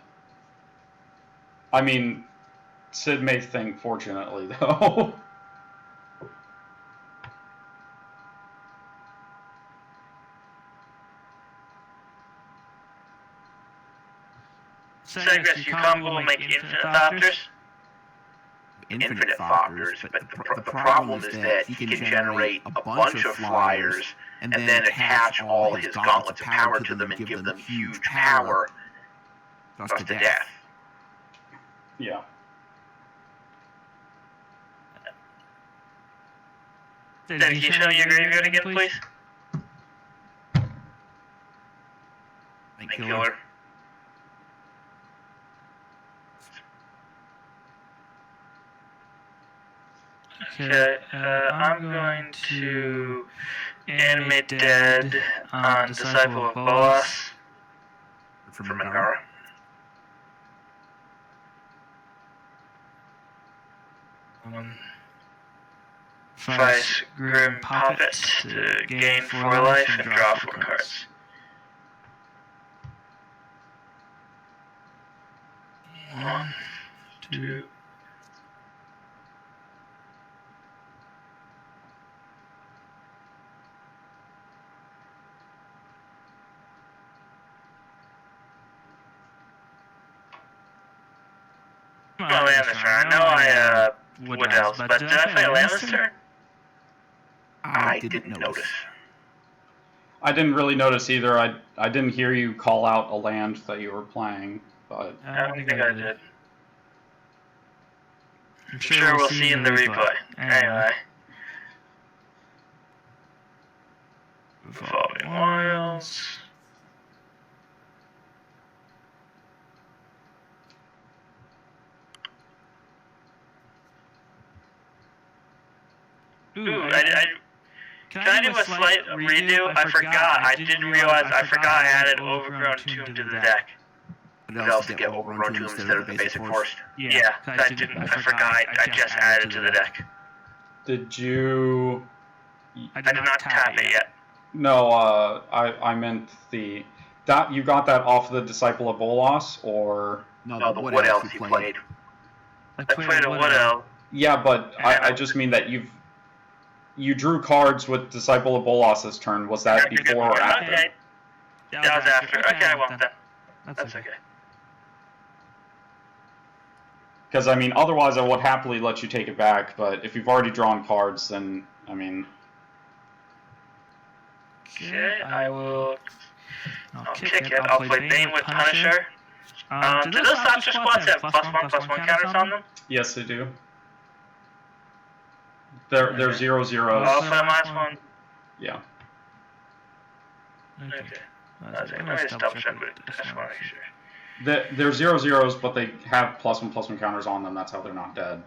I mean, Sid may think fortunately, though. Cypress, your combo will make infinite Thopters? Infinite Thopters, but the problem is that he can generate a bunch of flyers and then attach all his gauntlets of power to them and give them huge power just to death. Yeah. Then can you show me your graveyard again, please? Thank Killer. Okay, I'm going to animate dead on Disciple of Bolas. From Mangara. Vice Grim Puppet to gain 4 life and draw 4 cards. One, two. I land this turn. I know I wood elves, but did I fail land this turn? I didn't notice. I didn't really notice either. I didn't hear you call out a land that you were playing, but I don't think I did. I'm sure we'll see in the replay. Anyway. Evolving Wilds. Ooh, can I do a slight redo? I forgot. I didn't realize. I forgot I added Overgrown Tomb to the deck. What else to get Overgrown Tomb instead of the basic forest? Yeah, I didn't. I forgot. I just added it to the deck. did you? I did not tap it yet. No, I meant the that you got that off the Disciple of Bolas, or No, the Wood Elf you played. I played a Wood Elf. yeah, but I just mean that you drew cards with Disciple of Bolas's turn. Was that before or after? Okay. That was after. Okay, I won't then. That's okay. Because I mean, otherwise I would happily let you take it back. But if you've already drawn cards, then I mean. Okay, I will. I'll kick it. I'll play Bane with Punisher. Do those Option Squads have +1/+1 counters on them? Yes, they do. They're 0/0s. Also -1. Yeah. Okay. Let me just double check, but I just want to make sure. They're 0/0s, but they have +1/+1 counters on them. That's how they're not dead.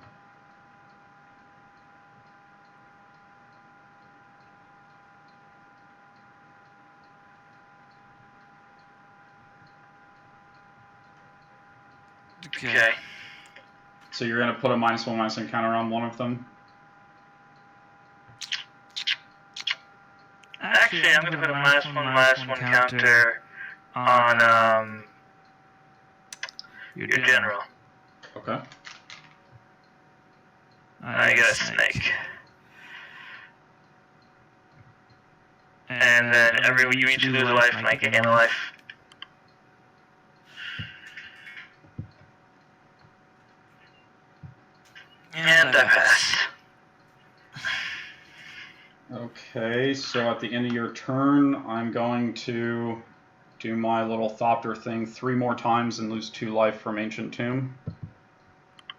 Okay. So you're gonna put a -1/-1 counter on one of them. Actually, I'm gonna put a -1/-1 counter on your general. Okay. I got a snake. And then you each lose a life and I gain a life. And I pass. Okay, so at the end of your turn, I'm going to do my little Thopter thing 3 more times and lose 2 life from Ancient Tomb.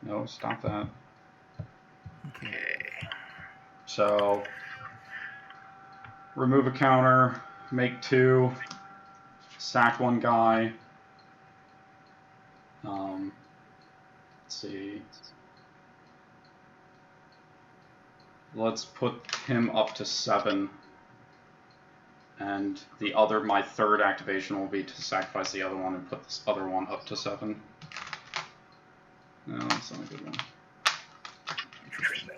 No, stop that. Okay. So, remove a counter, make 2, sack 1 guy. Let's see. Let's put him up to 7. And my third activation will be to sacrifice the other one and put this other one up to 7. No, that's not a good one. Interesting.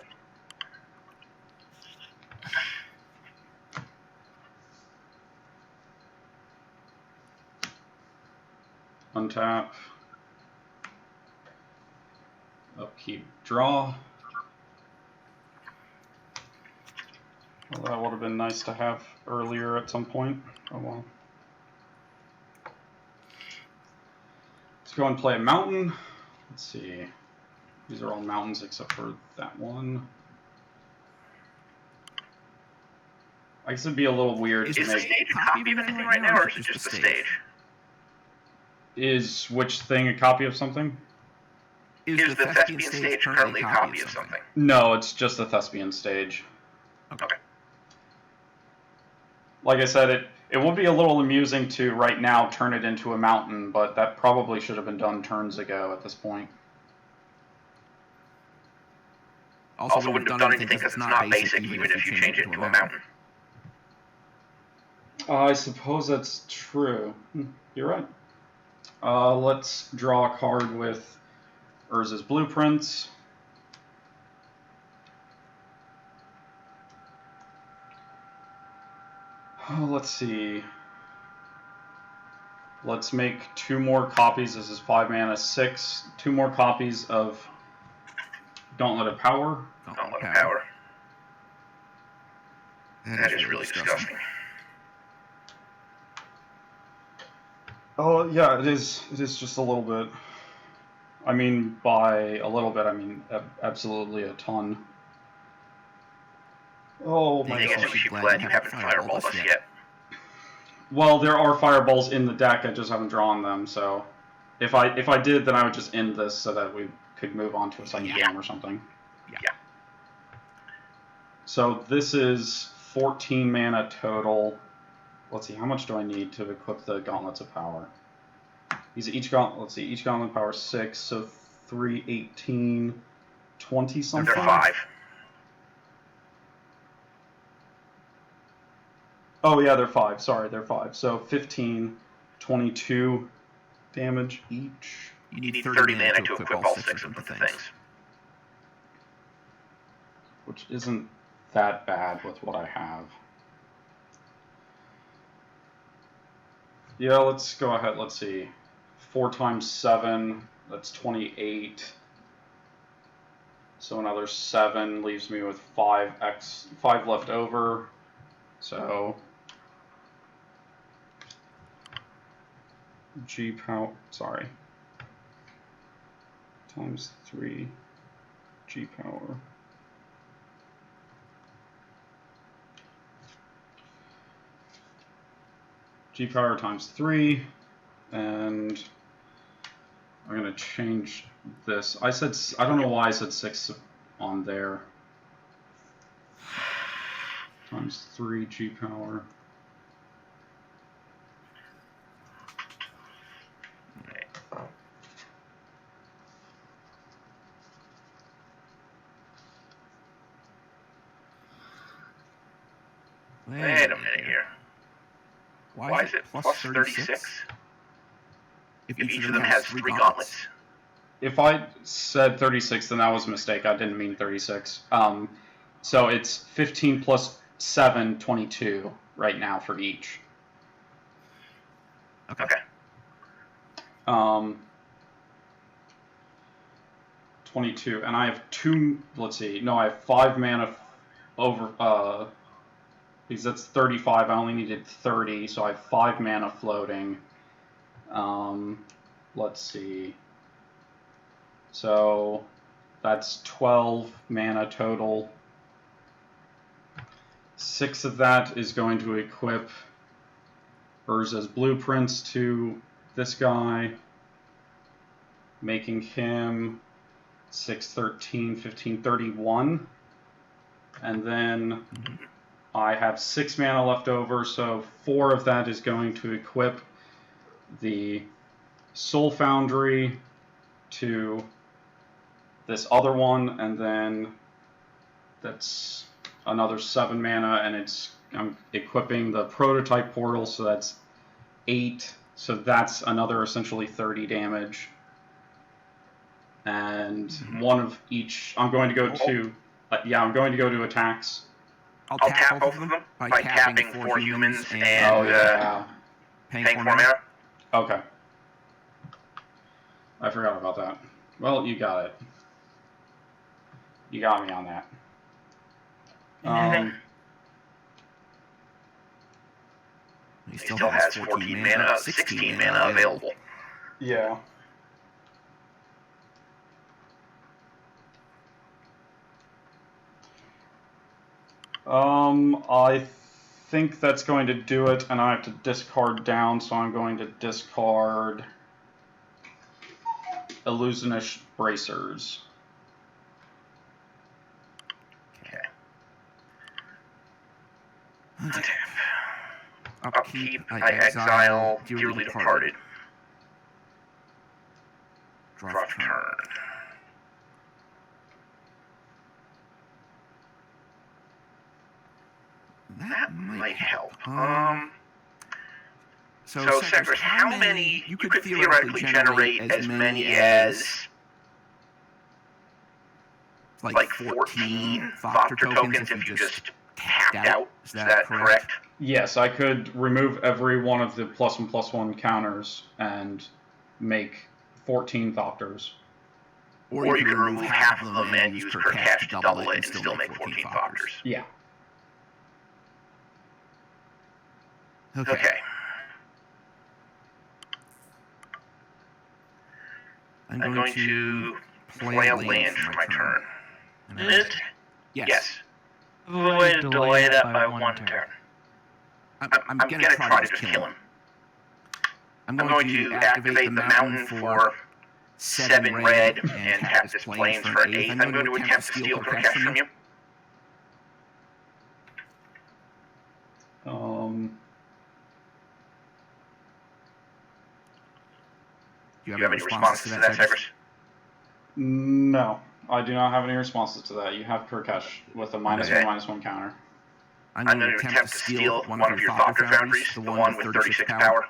Untap. Upkeep, draw. Well, that would have been nice to have earlier at some point. Oh well. Let's go and play a mountain. Let's see. These are all mountains except for that one. I guess it'd be a little weird to Is the make. stage a copy of anything right now, or is it just the stage? Is which thing a copy of something? Is the Thespian stage currently a copy of something? No, it's just the Thespian stage. Okay. Like I said, it would be a little amusing to right now turn it into a mountain, but that probably should have been done turns ago at this point. Also wouldn't have done anything because it's not basic, even if you change it into a mountain. I suppose that's true. You're right. Let's draw a card with Urza's Blueprints. Oh, let's see. Let's make 2 more copies. This is 5 mana, 6. 2 more copies of Gauntlet of Power. Gauntlet of Power. That is really disgusting. Oh yeah, it is. It is just a little bit. I mean, by a little bit, I mean absolutely a ton. Oh my I guess gosh. we should glad you haven't fireballed us yet. Well, there are fireballs in the deck, I just haven't drawn them, so if I did, then I would just end this so that we could move on to a second game or something. Yeah. So this is 14 mana total. Let's see, how much do I need to equip the Gauntlets of Power? Each gauntlet power 6, so 3, 18, 20 something. They're 5. Oh yeah, they're 5. Sorry, they're 5. So 15, 22 damage each. You need 30 mana to equip all 6 of the things. Which isn't that bad with what I have. Yeah, let's go ahead. Let's see. 4 times 7, that's 28. So another 7 leaves me with 5 left over. So G power, sorry. Times 3 G power. G power times 3, and I'm gonna change this. I don't know why I said 6 on there. Times 3 G power. Wait a minute here. Why is it plus 36? If each of them has 3 gauntlets. If I said 36, then that was a mistake. I didn't mean 36. So it's 15 plus 7, 22 right now for each. Okay. 22, and I have 2. Let's see. No, I have 5 mana over. Because that's 35. I only needed 30, so I have 5 mana floating. Let's see. So that's 12 mana total. 6 of that is going to equip Urza's blueprints to this guy, making him 6, 13, 15, 31. And then I have 6 mana left over, so 4 of that is going to equip the Soul Foundry to this other one, and then that's another 7 mana, and I'm equipping the Prototype Portal, so that's 8, so that's another essentially 30 damage. And one of each, I'm going to go to attacks. I'll tap both of them by tapping 4 humans and paying 4 mana. Okay. I forgot about that. Well, you got it. You got me on that. He still has 14 mana, 16 mana available. Yeah. I think that's going to do it, and I have to discard down, so I'm going to discard Illusionist Bracers. Okay. Upkeep, I exile Dearly Departed. Draw turn. That might help. So Segris, how many? You could theoretically generate as many as like 14 Thopter tokens if you just tapped out. Is that correct? Yes, I could remove every one of the +1/+1 counters and make 14 Thopters. Or you could remove half of them and use Kurkesh to double it and still make 14 Thopters. Yeah. Okay. I'm going to play a land for my turn. Is it? Yes. Way to delay that by one turn. I'm going to try to just kill him. I'm going to activate the mountain for 7 red and tap his plains for 8. I'm going to attempt to steal Kurkesh from you. Do you have any responses to that, Cypress? No, I do not have any responses to that. You have Kurkesh with a -1/-1 counter. I'm going to attempt to steal one of your Thopter Foundries, the one with 36 power.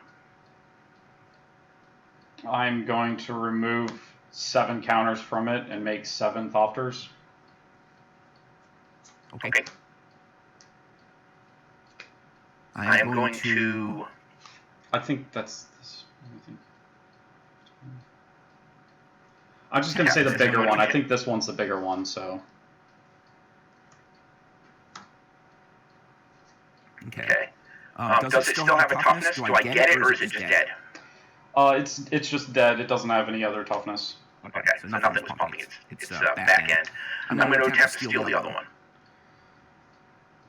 I'm going to remove 7 counters from it and make 7 Thopters. Okay. I am going to... I think that's... I'm just going to say the bigger one. I think this one's the bigger one, so... Okay. Does it still have a toughness? Do I get it, or is it just dead? It's just dead. It doesn't have any other toughness. Okay, so nothing was pumping. It's back end. I'm going to attempt to steal the other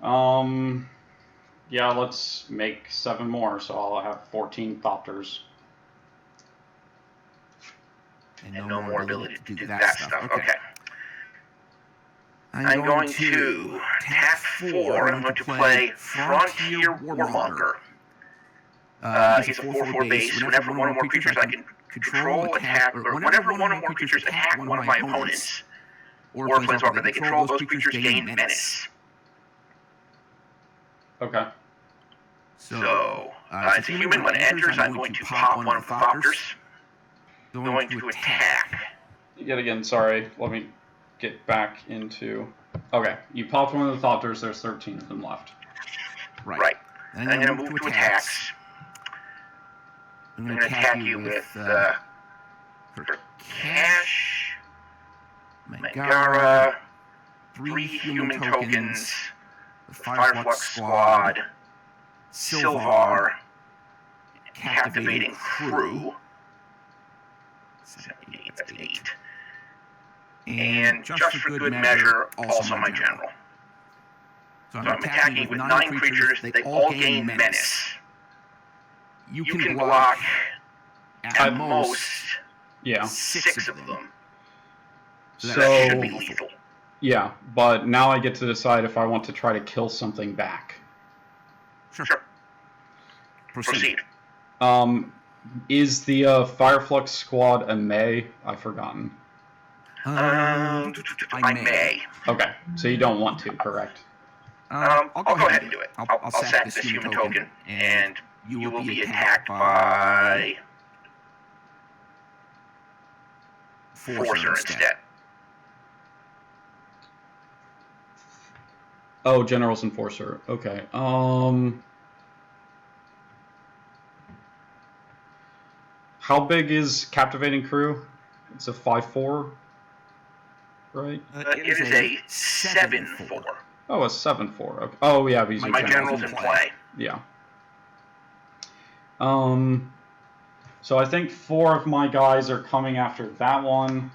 one. Yeah, let's make 7 more, so I'll have 14 Thopters. And no more ability to do that stuff. Okay. I'm going to tap 4. I'm going to play Frontier Warmonger. He's a 4/4 base. Whenever one or more creatures I can control attack, or whenever one or more creatures attack one of my opponents, or a planeswalker they control, those creatures gain menace. Okay. So, it's a human. When it enters, I'm going to pop one of the Thopters. Going to attack. Yet again, sorry. Let me get back into... Okay, you popped one of the Thopters. There's 13 of them left. Right. And I'm going to move to attacks. I'm going to attack you with Kurkesh, Megara, 3 human tokens, the Fireflux Squad, Sylvar, Captivating Crew. 7, 8, that's 8. And just for good measure, also my general. So I'm attacking with 9 creatures. They all gain menace. You can block at most 6 of them. So that should be lethal. Yeah, but now I get to decide if I want to try to kill something back. Sure. Proceed. Is the Fireflux Squad a May? I've forgotten. I may. Okay, so you don't want to, correct? I'll go ahead and do it. I'll sack this human token, and you will be attacked by Forcer instead. Oh, General's Enforcer. Okay. How big is Captivating Crew? It's a 5/4, right? It is a 7/4. Oh, a 7/4. Okay. Oh, yeah, because my general's in play. Yeah. So I think 4 of my guys are coming after that one.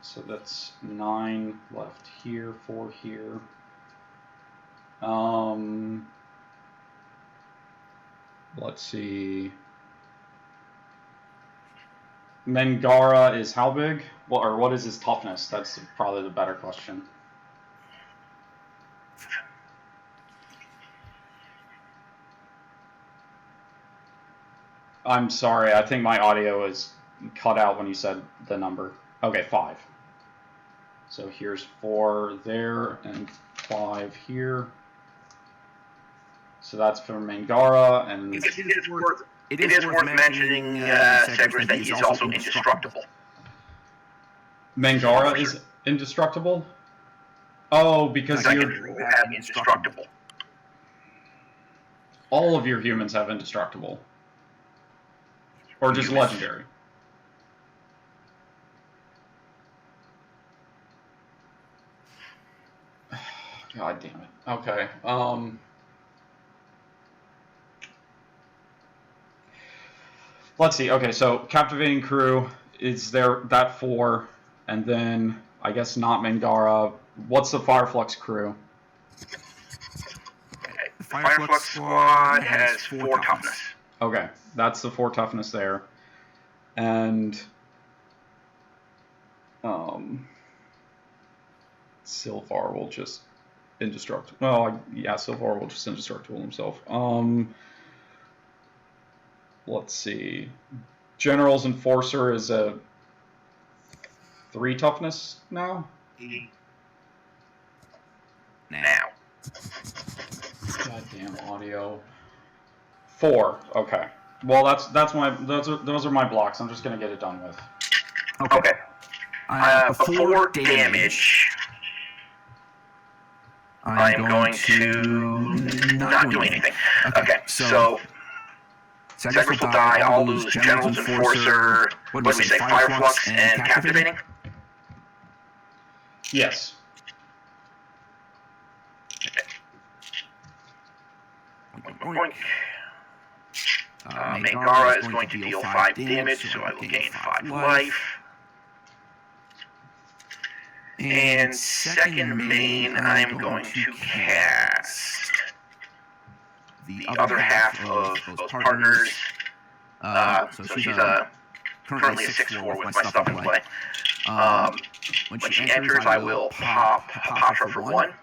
So that's 9 left here, 4 here. Let's see. Mengara is how big? Well, or what is his toughness? That's probably the better question. I'm sorry, I think my audio is cut out when you said the number. Okay, 5. So here's 4 there and 5 here. So that's for Mengara, and It is worth mentioning, Cedric, that he's also indestructible. Mengara is indestructible? Oh, because you have indestructible. All of your humans have indestructible. Or just legendary. God damn it. Okay. Let's see. Okay, so Captivating Crew is there that 4, and then I guess not Mangara. What's the Fireflux crew? The Fireflux squad has 4 toughness. Okay, that's the 4 toughness there, and Sylvar will just indestructible. Well, yeah, Sylvar will just indestructible himself. Let's see. General's Enforcer is a 3 toughness now. Now. Goddamn audio. 4. Okay. Well, those are my blocks. I'm just gonna get it done with. Okay. Before damage, I'm going to not do anything. Okay. So Segris will die. I'll lose General's Enforcer. What do we say? Fireflux and Captivating. Yes. Megara is going to deal 5 damage, so I will gain 5 life. And second main, I'm going to cast the other half of those partners. So she's currently a 6/4 with my stuff in play. When she enters, I will pop Hapatra for 1.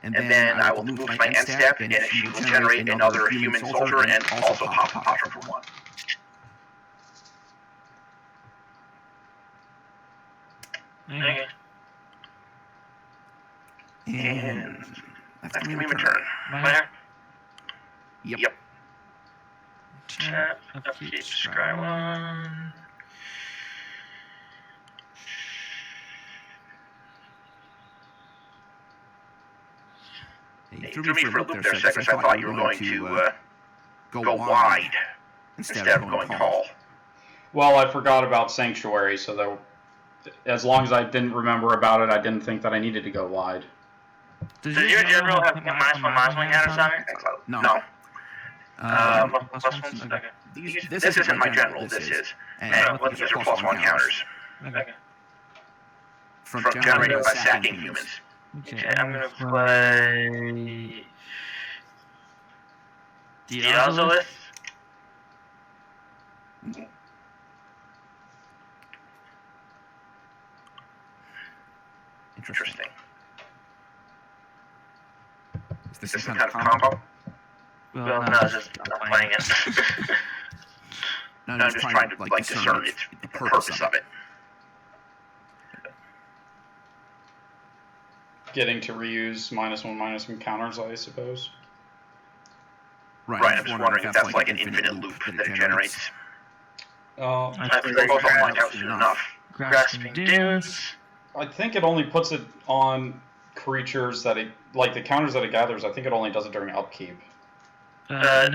And then I will move my end step, and she will generate another human soldier and also pop Hapatra for 1. Okay. And that's going to be my turn. My turn? Yep. Tap, upkeep, scry 1. You threw me for a loop there, Segris. I thought you were going to go wide instead of going tall. Well, I forgot about Sanctuary, so as long as I didn't remember about it, I didn't think that I needed to go wide. Does your general have -1 when out of center? No. +1? Okay. This isn't my general, this is. And these are +1 counters. Okay. From generating by sacking humans. Okay, I'm gonna play Diazolith. Interesting. Is this some kind of combo? Well, no, it's just not playing it. No, I'm just trying to discern the purpose of it. Getting to reuse -1/-1 counters, I suppose. Right, I'm just wondering if that's like an infinite loop that it generates. I think we'll find out soon enough. Grasping Dunes. I think it only puts it on creatures that like the counters that it gathers. I think it only does it during upkeep. No,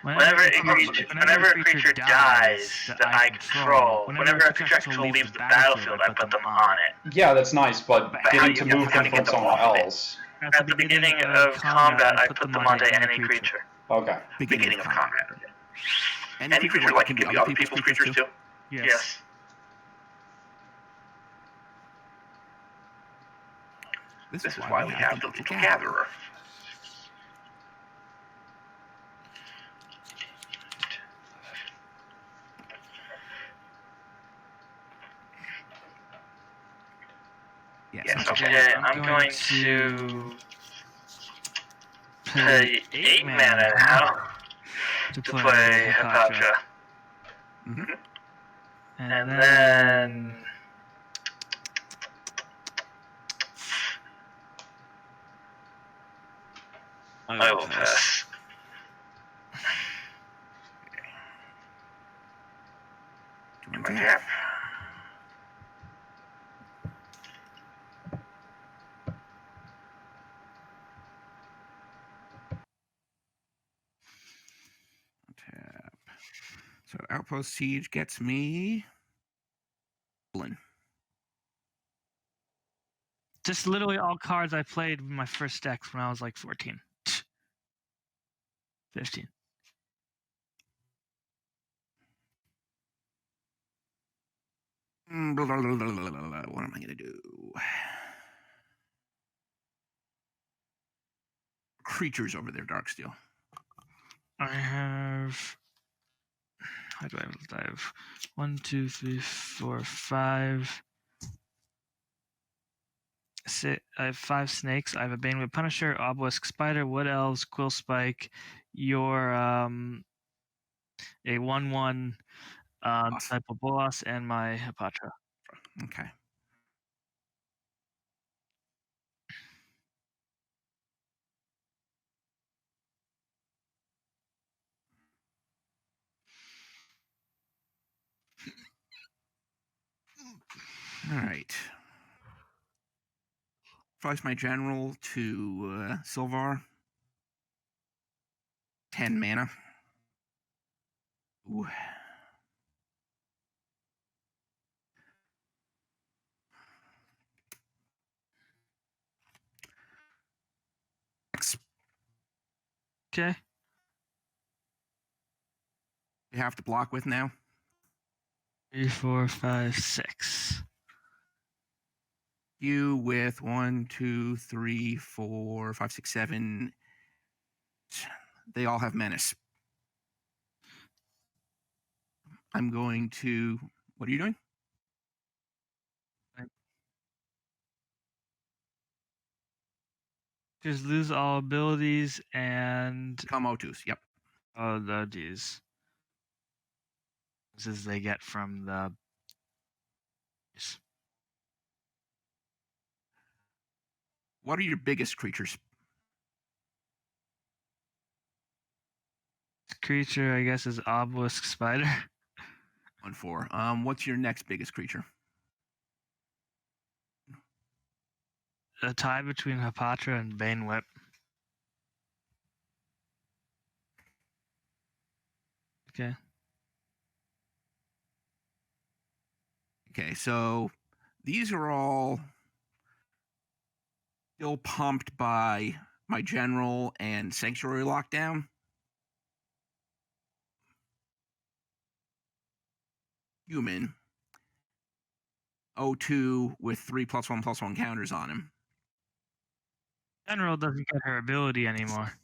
whenever a creature dies that I control, whenever a creature actually leaves the battlefield, I put them on it. Yeah, that's nice, but getting to move them from someone else. At the beginning of combat, I put them onto any creature. Okay. Beginning of combat. Any creature like can be other people's creatures too? Yes. This is why we have the little gatherer. Yes, okay, I'm going to pay 8 mana now to play Hapatra. Mm-hmm. And then I will pass. Do my tap. Tap. So Outpost Siege gets me. Blin. Just literally all cards I played with my first decks when I was like 14. 15. Blah, blah, blah, blah, blah, blah, blah. What am I going to do? Creatures over there, Darksteel. I have. How do I have 1, 2, 3, 4, 5. I have 5 snakes. I have a Banewhip Punisher, Obelisk Spider, Wood Elves, Quill Spike. Your a 1/1 type of boss, and my Hapatra. Okay. All right. Price my general to Sylvar. 10 mana. Ooh. Okay. You have to block with now. 3, 4, 5, 6. You with 1, 2, 3, 4, 5, 6, 7. They all have menace. I'm going to. What are you doing? Just lose all abilities and Komotus. Yep. these as they get from the. What are your biggest creatures? Creature, I guess, is Obelisk Spider. 1/4. What's your next biggest creature? A tie between Hapatra and Banewhip. Okay. Okay, so these are all still pumped by my general and sanctuary lockdown. Human. 0/2 with 3+1/+1 counters on him. General doesn't get her ability anymore.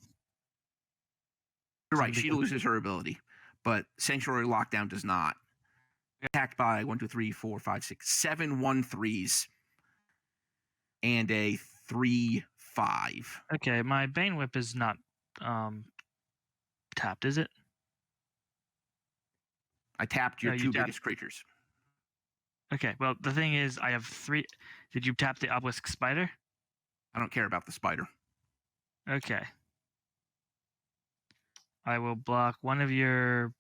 You're right, she loses her ability, but sanctuary lockdown does not. Attacked by 1, 2, 3, 4, 5, 6, 7 1/3s and a 3/5. Okay, my Banewhip is not tapped, is it? I tapped your two biggest creatures. Okay, well, the thing is, I have 3. Did you tap the Obelisk Spider? I don't care about the spider. Okay. I will block one of your.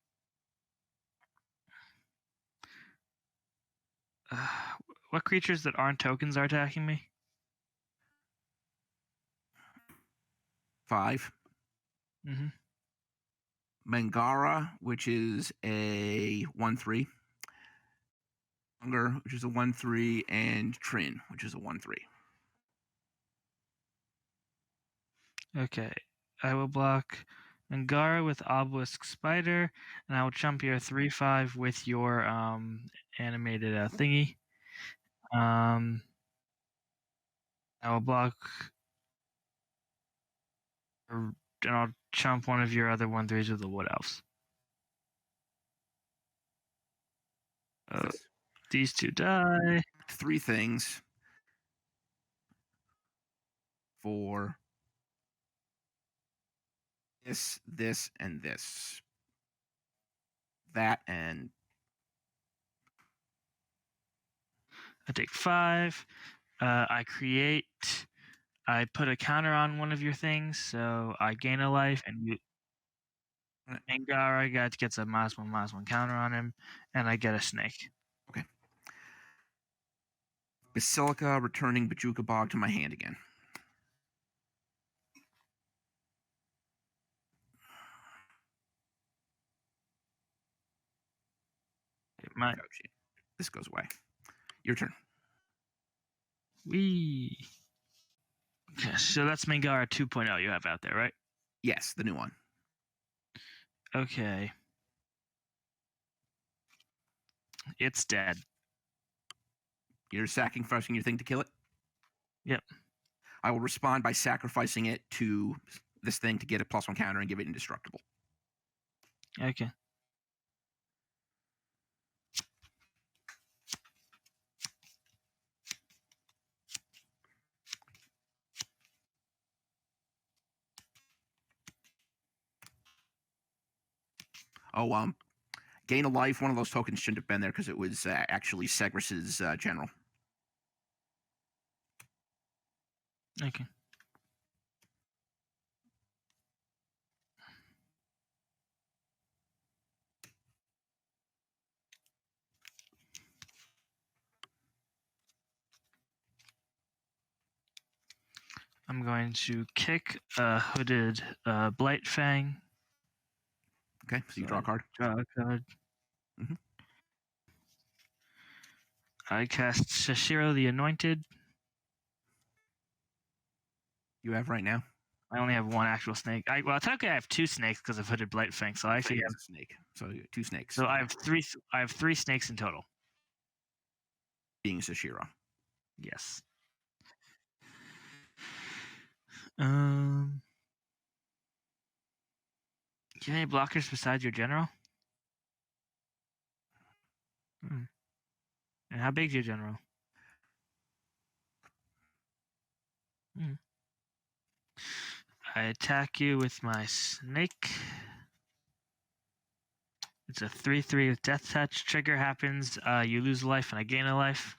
What creatures that aren't tokens are attacking me? 5. Mm-hmm. Mangara, which is a 1/3. Hunger, which is a 1/3, and Trin, which is a 1/3. Okay. I will block Mangara with Obelisk Spider, and I will chump your 3/5 with your animated thingy. I will block, and I'll chump one of your other 1/3s with the Wood Elves. These 2 die. 3 things for this, and this. That and I take 5. I put a counter on one of your things, so I gain a life, and you. Angara gets a -1/-1 counter on him, and I get a snake. Okay. Basilica, returning Bajuka Bog to my hand again. This goes away. Your turn. Wee. Okay, so that's Mangara 2.0 you have out there, right? Yes, the new one. Okay. It's dead. You're sacrificing your thing to kill it? Yep. I will respond by sacrificing it to this thing to get a +1 counter and give it indestructible. Okay. Oh, gain a life. One of those tokens shouldn't have been there because it was actually Segris's general. Okay. I'm going to kick a hooded Blight Fang. Okay, so you draw a card. Draw a card. Mhm. I cast Shashiro the Anointed. You have right now? I only have one actual snake. Well, technically I have two snakes because of hooded Blight Fang. So I actually have a snake. So you got 2 snakes. So I have three. I have 3 snakes in total. Being Sashiro. Yes. Do you have any blockers besides your general? And how big's your general? I attack you with my snake. It's a 3/3 with death touch. Trigger happens. You lose a life and I gain a life.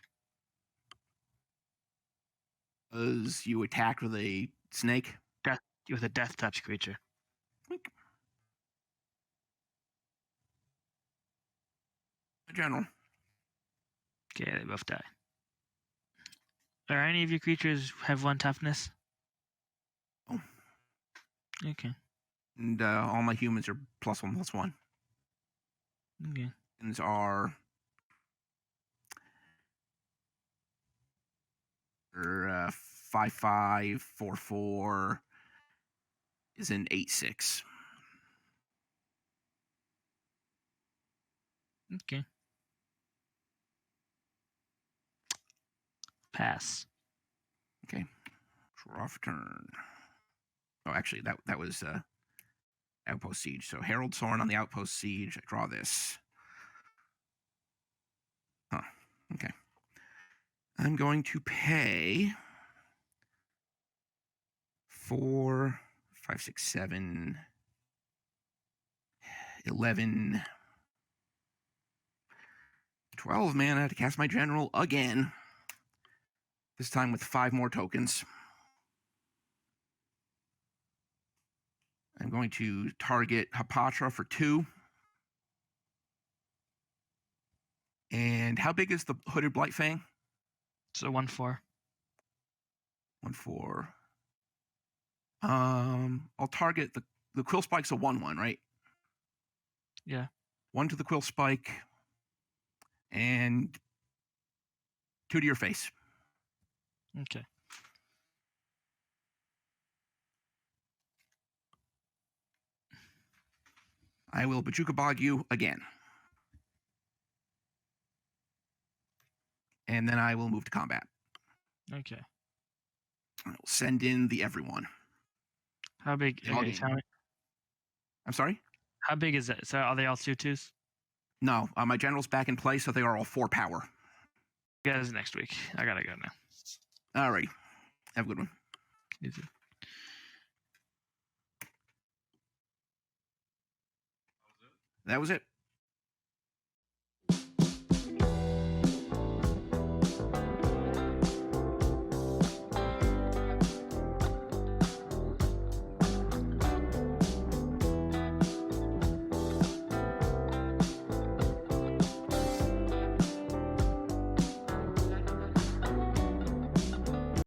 As you attack with a snake? With a death touch creature. A general. Okay, they both die. Are any of your creatures have 1 toughness? Oh. Okay. And all my humans are +1/+1. Okay. Humans are 5/5, 4/4 is an 8/6. Okay. Pass. Okay. Draw for turn. Oh, actually, that was Outpost Siege. So Herald Soren on the Outpost Siege. I draw this. Huh. Okay. I'm going to pay 4, 5, 6, 7, 11, 12 mana to cast my general again. This time with 5 more tokens. I'm going to target Hapatra for 2. And how big is the Hooded Blight Fang? So 1/4. 1/4. I'll target the Quill Spike's a 1/1, right? Yeah. 1 to the Quill Spike. And 2 to your face. Okay. I will Bajuka Bog you again. And then I will move to combat. Okay. I will send in the everyone. How big? Okay, I'm sorry? How big is it? So are they all 2/2s? No, my general's back in play, so they are all 4 power. Guys, next week. I gotta go now. All right. Have a good one. You too. That was it.